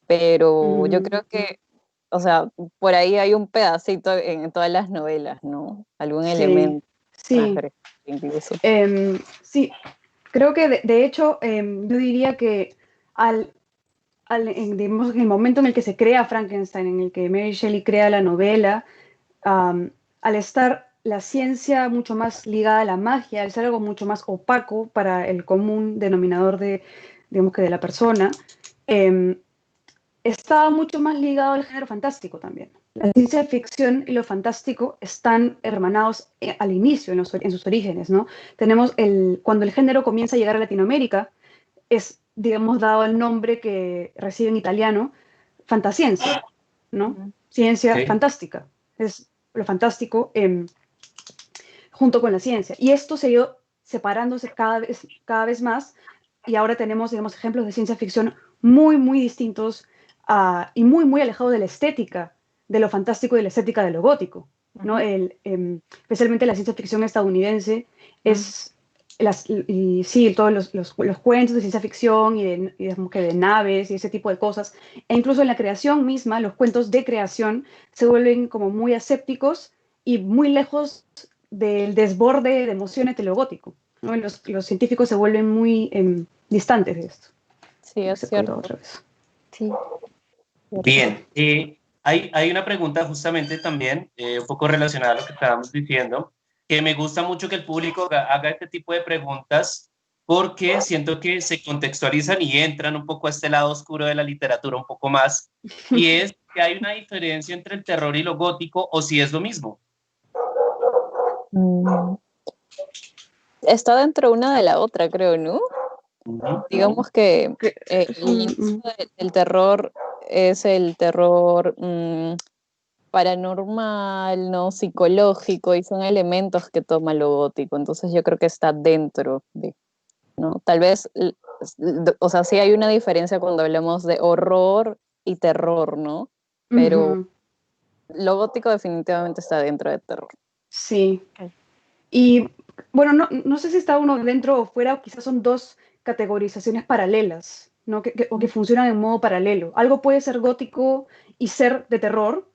Pero yo Ujú. creo que, o sea, por ahí hay un pedacito en todas las novelas, ¿no? Algún Sí, elemento sí, transversal incluso. sí. Creo que de hecho yo diría que digamos, en el momento en el que se crea Frankenstein, en el que Mary Shelley crea la novela, al estar la ciencia mucho más ligada a la magia, al ser algo mucho más opaco para el común denominador digamos que de la persona, eh, estaba mucho más ligado al género fantástico también. La ciencia ficción y lo fantástico están hermanados al inicio, en sus orígenes, ¿no? Cuando el género comienza a llegar a Latinoamérica, es, digamos, dado el nombre que recibe en italiano, fantasciencia, ¿no? Ujú. Ciencia Ok. fantástica. Es lo fantástico junto con la ciencia. Y esto se ha ido separándose cada vez más y ahora tenemos, digamos, ejemplos de ciencia ficción muy, muy distintos y muy, muy alejados de la estética, de lo fantástico y de la estética de lo gótico, ¿no? Ujú. Especialmente la ciencia ficción estadounidense es, y sí, todos los cuentos de ciencia ficción digamos que de naves y ese tipo de cosas, e incluso en la creación misma, los cuentos de creación se vuelven como muy asépticos y muy lejos del desborde de emociones de lo gótico, ¿no? Los científicos se vuelven muy distantes de esto. Sí, es Se cortó cierto. otra vez. Sí, Cierto. Bien, hay una pregunta justamente también, un poco relacionada a lo que estábamos diciendo, que me gusta mucho que el público haga este tipo de preguntas porque siento que se contextualizan y entran un poco a este lado oscuro de la literatura un poco más, y es que hay una diferencia entre el terror y lo gótico o si es lo mismo. Mm, Está dentro una de la otra, creo, ¿no? Ujú. Digamos que el inicio del terror es el terror paranormal, ¿no? Psicológico, y son elementos que toma lo gótico. Entonces yo creo que está dentro de, ¿no? Tal vez, o sea, sí hay una diferencia cuando hablamos de horror y terror, ¿no? Pero Ujú, lo gótico definitivamente está dentro del terror. sí. ok. Y bueno, no sé si está uno dentro o fuera, o quizás son dos categorizaciones paralelas, ¿no? O que funcionan en modo paralelo. Algo puede ser gótico y ser de terror,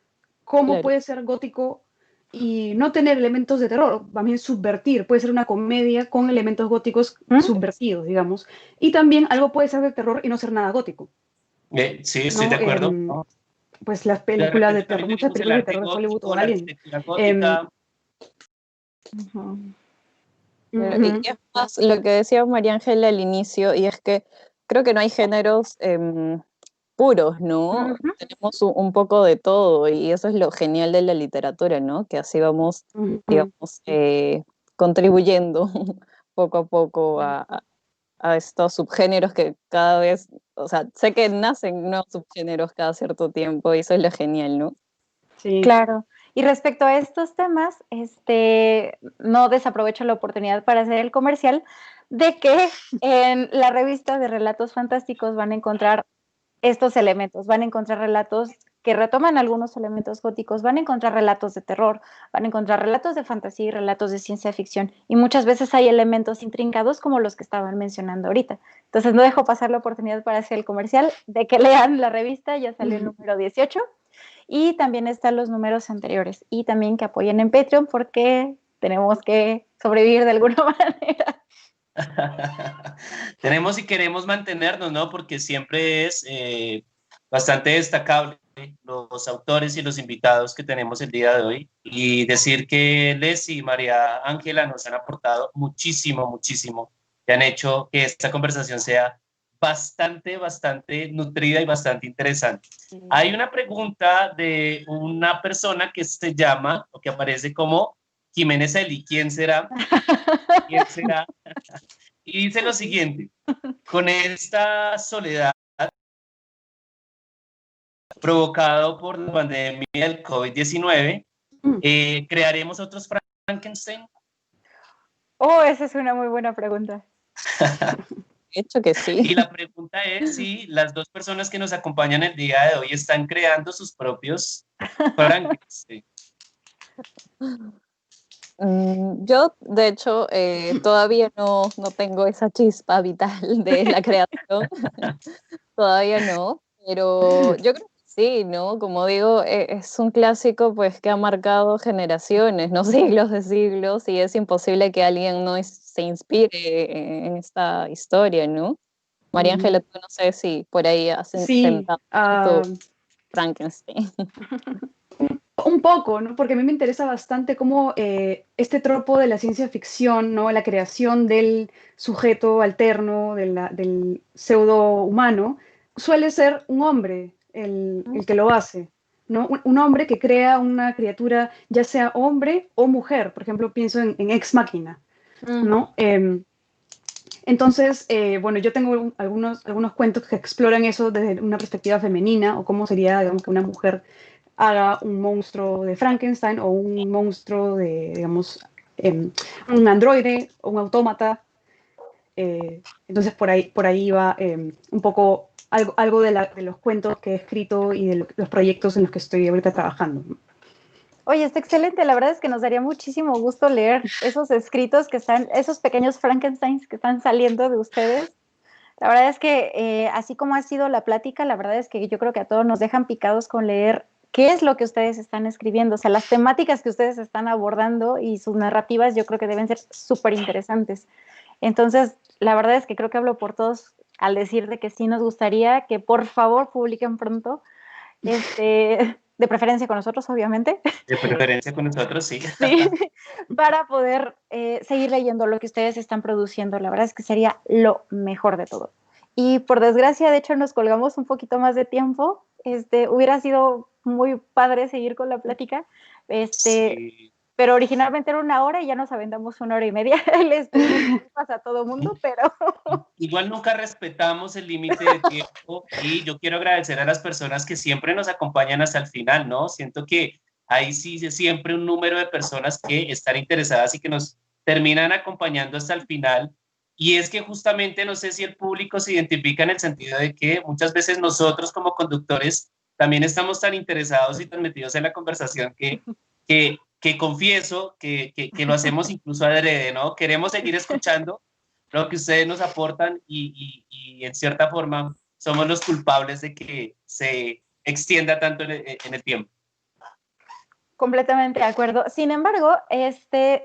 como Claro. puede ser gótico y no tener elementos de terror, también subvertir, puede ser una comedia con elementos góticos ¿Mm? subvertidos, digamos. Y también algo puede ser de terror y no ser nada gótico, Sí, estoy de ¿no? acuerdo, ¿no? Pues las De películas de repente terror, también muchas tenemos el películas de arte terror de Hollywood o gótico, la Alien. arquitectura Em, gótica. Ujú. Y ujú, es más lo que decía María Ángela al inicio, y es que creo que no hay géneros puros, ¿no? Ujú. Tenemos un poco de todo, y eso es lo genial de la literatura, ¿no? Que así vamos, ujú. digamos, contribuyendo poco a poco a estos subgéneros que cada vez, o sea, sé que nacen nuevos subgéneros cada cierto tiempo, y eso es lo genial, ¿no? Sí. Claro. Y respecto a estos temas, no desaprovecho la oportunidad para hacer el comercial de que en la revista de relatos fantásticos van a encontrar estos elementos, van a encontrar relatos que retoman algunos elementos góticos, van a encontrar relatos de terror, van a encontrar relatos de fantasía y relatos de ciencia ficción, y muchas veces hay elementos intrincados como los que estaban mencionando ahorita. Entonces no dejo pasar la oportunidad para hacer el comercial de que lean la revista, ya salió el número 18, y también están los números anteriores, y también que apoyen en Patreon porque tenemos que sobrevivir de alguna manera. Tenemos y queremos mantenernos, ¿no? Porque siempre es bastante destacable los autores y los invitados que tenemos el día de hoy. Y decir que Les y María Ángela nos han aportado muchísimo, muchísimo. Que han hecho que esta conversación sea bastante nutrida y bastante interesante. Hay una pregunta de una persona que se llama, o que aparece como Jiménez Eli. ¿Quién será? ¿Quién será? Y dice lo siguiente: con esta soledad provocada por la pandemia del COVID-19, ¿crearemos otros Frankenstein? Oh, esa es una muy buena pregunta. De hecho que Y sí. la pregunta es si las dos personas que nos acompañan el día de hoy están creando sus propios Frankenstein. Yo, de hecho, todavía no tengo esa chispa vital de la creación, todavía no, pero yo creo que sí, ¿no? Como digo, es un clásico pues que ha marcado generaciones, no siglos de siglos, y es imposible que alguien no se inspire en esta historia, ¿no? María Ángela, Ujú. tú no sé si por ahí has Sí, intentado tu Frankenstein. un poco, ¿no? Porque a mí me interesa bastante cómo este tropo de la ciencia ficción, ¿no? La creación del sujeto alterno, del pseudo humano, suele ser un hombre el que lo hace, ¿no? Un hombre que crea una criatura, ya sea hombre o mujer. Por ejemplo, pienso en Ex Machina, Mm. ¿no? Entonces, bueno, yo tengo algunos cuentos que exploran eso desde una perspectiva femenina, o cómo sería, digamos, que una mujer haga un monstruo de Frankenstein o un monstruo de, digamos, un androide o un autómata. Entonces, por ahí va un poco algo de los cuentos que he escrito y de los proyectos en los que estoy ahorita trabajando. Oye, está excelente. La verdad es que nos daría muchísimo gusto leer esos escritos que están, esos pequeños Frankensteins que están saliendo de ustedes. La verdad es que así como ha sido la plática, la verdad es que yo creo que a todos nos dejan picados con leer qué es lo que ustedes están escribiendo, o sea, las temáticas que ustedes están abordando y sus narrativas yo creo que deben ser súper interesantes. Entonces, la verdad es que creo que hablo por todos al decir de que sí nos gustaría que por favor publiquen pronto, de preferencia con nosotros, obviamente. De preferencia con nosotros, sí. Sí, para poder seguir leyendo lo que ustedes están produciendo. La verdad es que sería lo mejor de todo. Y por desgracia, de hecho, nos colgamos un poquito más de tiempo. Hubiera sido muy padre seguir con la plática, Sí. pero originalmente era 1 hora y ya nos aventamos 1 hora y media. Les pedimos disculpas a todo mundo, pero Igual nunca respetamos el límite de tiempo y yo quiero agradecer a las personas que siempre nos acompañan hasta el final, ¿no? Siento que hay sí siempre un número de personas que están interesadas y que nos terminan acompañando hasta el final. Y es que justamente no sé si el público se identifica en el sentido de que muchas veces nosotros como conductores también estamos tan interesados y tan metidos en la conversación que confieso que lo hacemos incluso adrede, ¿no? Queremos seguir escuchando lo que ustedes nos aportan y en cierta forma somos los culpables de que se extienda tanto en el tiempo. completamente de acuerdo. Sin embargo,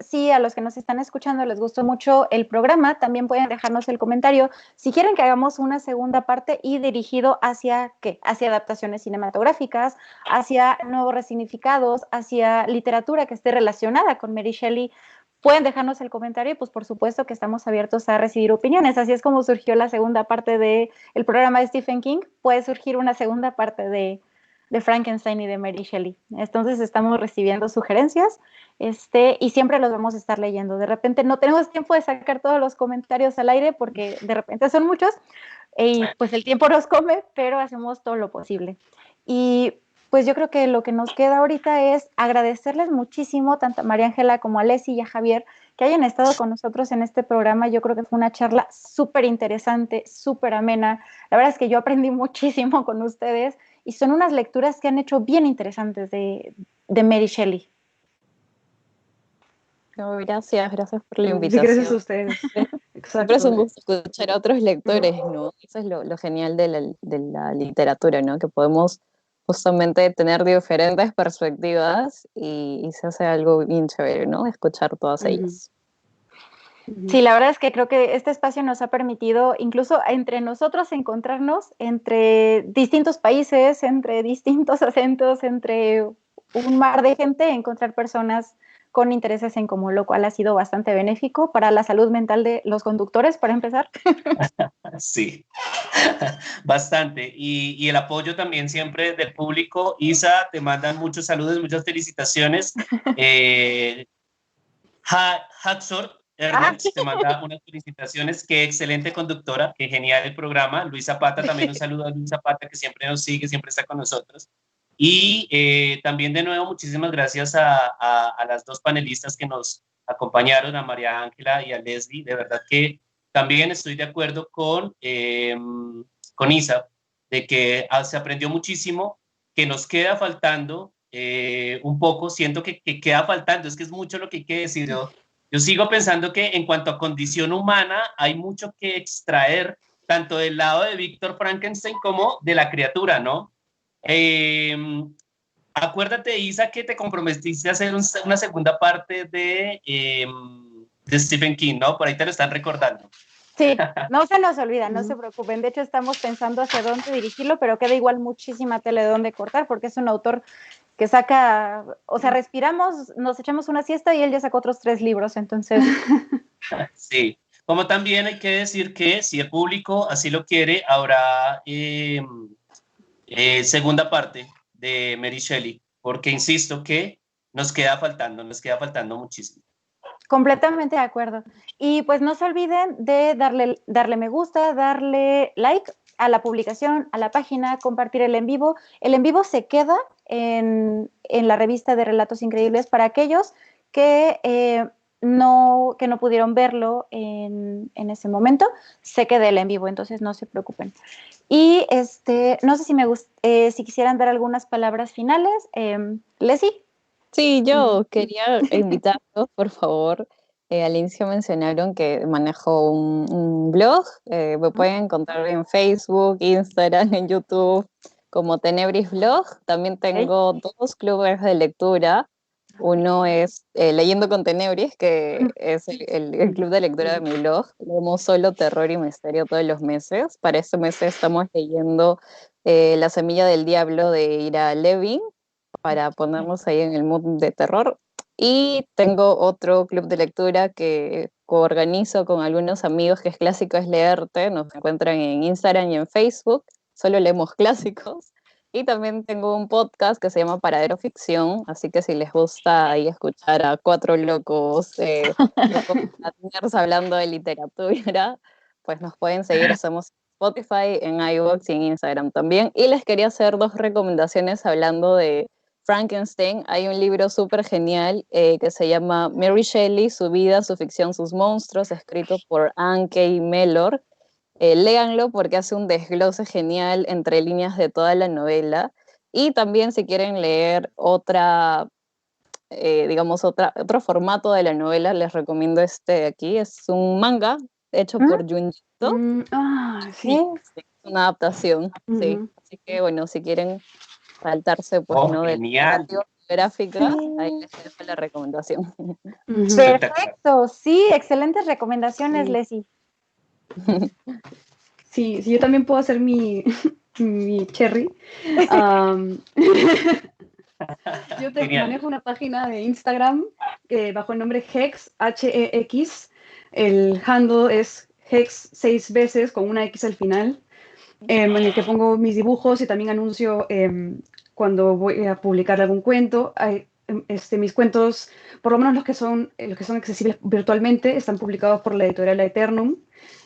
sí, a los que nos están escuchando les gustó mucho el programa, también pueden dejarnos el comentario si quieren que hagamos una segunda parte y dirigido hacia ¿qué? Hacia adaptaciones cinematográficas, hacia nuevos resignificados, hacia literatura que esté relacionada con Mary Shelley. Pueden dejarnos el comentario y pues por supuesto que estamos abiertos a recibir opiniones. Así es como surgió la segunda parte del programa de Stephen King. Puede surgir una segunda parte de Frankenstein y de Mary Shelley. Entonces estamos recibiendo sugerencias y siempre los vamos a estar leyendo. De repente no tenemos tiempo de sacar todos los comentarios al aire porque de repente son muchos y pues el tiempo nos come, pero hacemos todo lo posible. Y pues yo creo que lo que nos queda ahorita es agradecerles muchísimo tanto a María Ángela como a Leslie y a Javier que hayan estado con nosotros en este programa. Yo creo que fue una charla súper interesante, súper amena. La verdad es que yo aprendí muchísimo con ustedes y son unas lecturas que han hecho bien interesantes de Mary Shelley. No, gracias por la Sí, gracias a invitación. ustedes. Siempre es un Exacto. gusto escuchar a otros lectores, ¿no? Eso es lo genial de la literatura, ¿no? Que podemos justamente tener diferentes perspectivas y se hace algo bien chévere, ¿no? Escuchar todas Ujú, ellas. Sí, ujú. la verdad es que creo que este espacio nos ha permitido incluso entre nosotros encontrarnos entre distintos países, entre distintos acentos, entre un mar de gente, encontrar personas con intereses en común, lo cual ha sido bastante benéfico para la salud mental de los conductores, para empezar. Sí, bastante. Y el apoyo también siempre del público. Isa, te mandan muchos saludos, muchas felicitaciones. Haxor Ernest te manda unas felicitaciones. Qué excelente conductora, qué genial el programa. Luis Zapata, también un saludo a Luis Zapata, que siempre nos sigue, siempre está con nosotros. Y también de nuevo, muchísimas gracias a las dos panelistas que nos acompañaron, a María Ángela y a Leslie. De verdad que también estoy de acuerdo con Isa, de que se aprendió muchísimo, que nos queda faltando un poco, siento que queda faltando, es que es mucho lo que hay que decir. Yo sigo pensando que en cuanto a condición humana hay mucho que extraer, tanto del lado de Víctor Frankenstein como de la criatura, ¿no? Eh, Acuérdate, Isa, que te comprometiste a hacer una segunda parte de Stephen King, ¿no? Por ahí te lo están recordando. Sí, no se nos olvida, no se preocupen. De hecho, estamos pensando hacia dónde dirigirlo, pero queda igual muchísima tela de dónde cortar, porque es un autor que saca, o sea, respiramos, nos echamos una siesta y él ya sacó otros 3 libros, entonces. Sí, como también hay que decir que si el público así lo quiere, habrá segunda parte de Mary Shelley, porque insisto que nos queda faltando muchísimo. Completamente de acuerdo. Y pues no se olviden de darle me gusta, darle like a la publicación, a la página, compartir el en vivo. El en vivo se queda en la revista de Relatos Increíbles para aquellos que no pudieron verlo en ese momento. Se queda el en vivo, entonces no se preocupen. Y no sé si quisieran dar algunas palabras finales. Leslie. Sí, yo quería invitarlos, por favor. Al inicio mencionaron que manejo un blog. Me pueden encontrar en Facebook, Instagram, en YouTube como Tenebris Blog. También tengo 2 clubes de lectura. Uno es Leyendo con Tenebris, que es el club de lectura de mi blog. Leemos solo terror y misterio todos los meses. Para este mes estamos leyendo La semilla del diablo de Ira Levin, para ponernos ahí en el mood de terror. Y tengo otro club de lectura que coorganizo con algunos amigos, que es Clásico es Leerte. Nos encuentran en Instagram y en Facebook. Solo leemos clásicos. Y también tengo un podcast que se llama Paradero Ficción, así que si les gusta ahí escuchar a 4 locos, nerds hablando de literatura, pues nos pueden seguir. Estamos en Spotify, en iVoox y en Instagram también. Y les quería hacer 2 recomendaciones hablando de Frankenstein. Hay un libro súper genial que se llama Mary Shelley, su vida, su ficción, sus monstruos, escrito por Anne K. Mellor. Léanlo porque hace un desglose genial entre líneas de toda la novela. Y también si quieren leer otro formato de la novela, les recomiendo este de aquí. Es un manga hecho por Junji Ito. Sí. Es una adaptación, sí. Así que bueno, si quieren saltarse pues, de la narrativa gráfica, ahí les dejo la recomendación. Perfecto, sí, excelentes recomendaciones, Leslie. Sí, yo también puedo hacer mi cherry. Yo manejo una página de Instagram bajo el nombre Hex, H-E-X. El handle es Hex 6 veces con una X al final, en el que pongo mis dibujos y también anuncio cuando voy a publicar algún cuento. Mis cuentos, por lo menos los que son accesibles virtualmente, están publicados por la editorial Aeternum,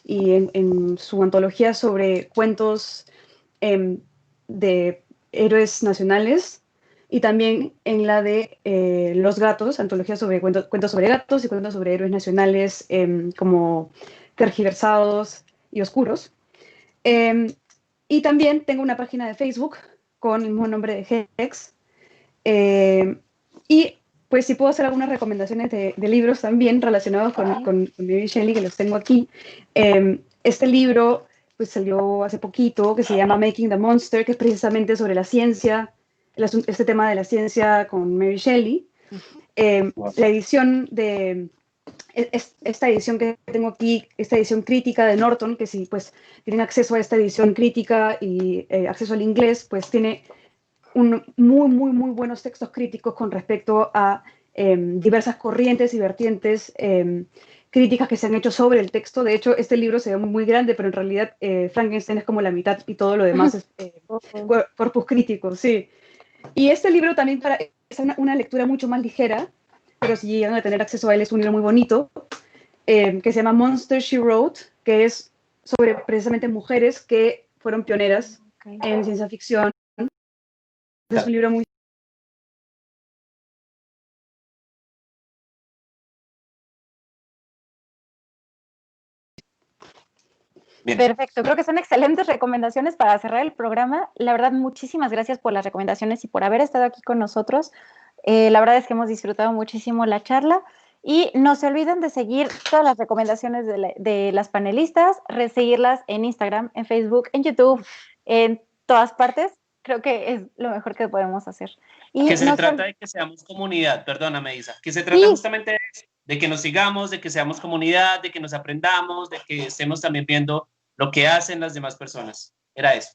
y en su antología sobre cuentos de héroes nacionales, y también en la de Los Gatos, antología sobre cuentos sobre gatos y cuentos sobre héroes nacionales como tergiversados y oscuros. Y también tengo una página de Facebook con el mismo nombre de Hex. Y pues si puedo hacer algunas recomendaciones de libros también relacionados con Mary Shelley, que los tengo aquí. Este libro pues salió hace poquito, que se llama Making the Monster, que es precisamente sobre la ciencia, este tema de la ciencia con Mary Shelley. La edición esta edición que tengo aquí, esta edición crítica de Norton, que si pues tienen acceso a esta edición crítica y acceso al inglés, pues tiene muy buenos textos críticos con respecto a diversas corrientes y vertientes críticas que se han hecho sobre el texto. De hecho, este libro se ve muy grande, pero en realidad Frankenstein es como la mitad y todo lo demás es corpus crítico, sí. Y este libro también es una lectura mucho más ligera, pero si llegan a tener acceso a él, es un libro muy bonito, que se llama Monster She Wrote, que es sobre precisamente mujeres que fueron pioneras en ciencia ficción. Es un libro muy... Bien. Perfecto, creo que son excelentes recomendaciones para cerrar el programa. La verdad, muchísimas gracias por las recomendaciones y por haber estado aquí con nosotros. La verdad es que hemos disfrutado muchísimo la charla y no se olviden de seguir todas las recomendaciones de las panelistas, seguirlas en Instagram, en Facebook, en YouTube, en todas partes. Creo que es lo mejor que podemos hacer. Y Que se trata de que seamos comunidad, perdóname, Isa, que se trata justamente de eso, de que nos sigamos, de que seamos comunidad, de que nos aprendamos, de que estemos también viendo lo que hacen las demás personas. Era eso.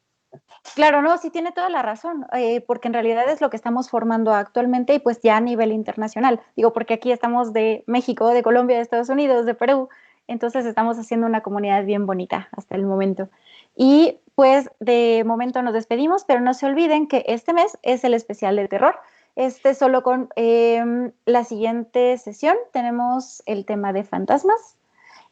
Claro, no, sí tiene toda la razón, porque en realidad es lo que estamos formando actualmente y pues ya a nivel internacional. Digo, porque aquí estamos de México, de Colombia, de Estados Unidos, de Perú, entonces estamos haciendo una comunidad bien bonita hasta el momento. Y pues de momento nos despedimos, pero no se olviden que este mes es el especial de terror. Solo con la siguiente sesión tenemos el tema de fantasmas.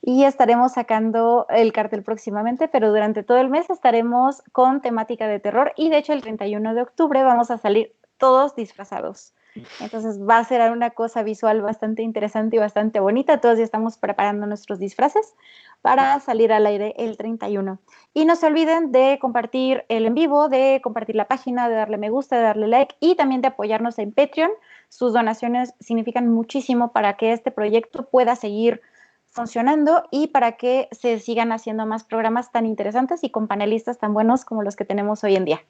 Y estaremos sacando el cartel próximamente, pero durante todo el mes estaremos con temática de terror y de hecho el 31 de octubre vamos a salir todos disfrazados. Entonces va a ser una cosa visual bastante interesante y bastante bonita. Todos ya estamos preparando nuestros disfraces para salir al aire el 31. Y no se olviden de compartir el en vivo, de compartir la página, de darle me gusta, de darle like y también de apoyarnos en Patreon. Sus donaciones significan muchísimo para que este proyecto pueda seguir funcionando y para que se sigan haciendo más programas tan interesantes y con panelistas tan buenos como los que tenemos hoy en día.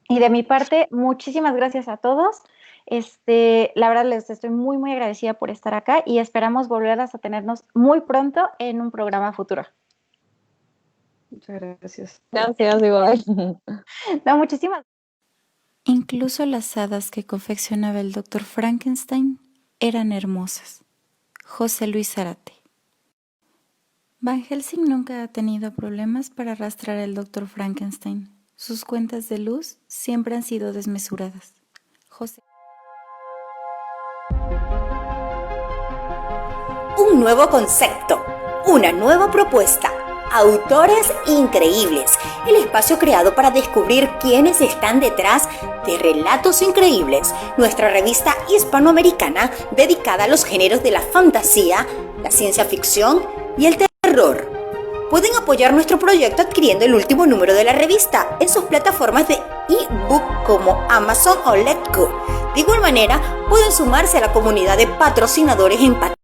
Y de mi parte, muchísimas gracias a todos. La verdad les estoy muy, muy agradecida por estar acá y esperamos volver a tenernos muy pronto en un programa futuro. Muchas gracias. Gracias, igual. No, muchísimas. Incluso las hadas que confeccionaba el Dr. Frankenstein eran hermosas. José Luis Zárate. Van Helsing nunca ha tenido problemas para arrastrar al Dr. Frankenstein. Sus cuentas de luz siempre han sido desmesuradas. José. Un nuevo concepto, una nueva propuesta. Autores increíbles, el espacio creado para descubrir quiénes están detrás de Relatos Increíbles, nuestra revista hispanoamericana dedicada a los géneros de la fantasía, la ciencia ficción y el terror. Pueden apoyar nuestro proyecto adquiriendo el último número de la revista en sus plataformas de ebook como Amazon o Letgo. De igual manera, pueden sumarse a la comunidad de patrocinadores en Patreon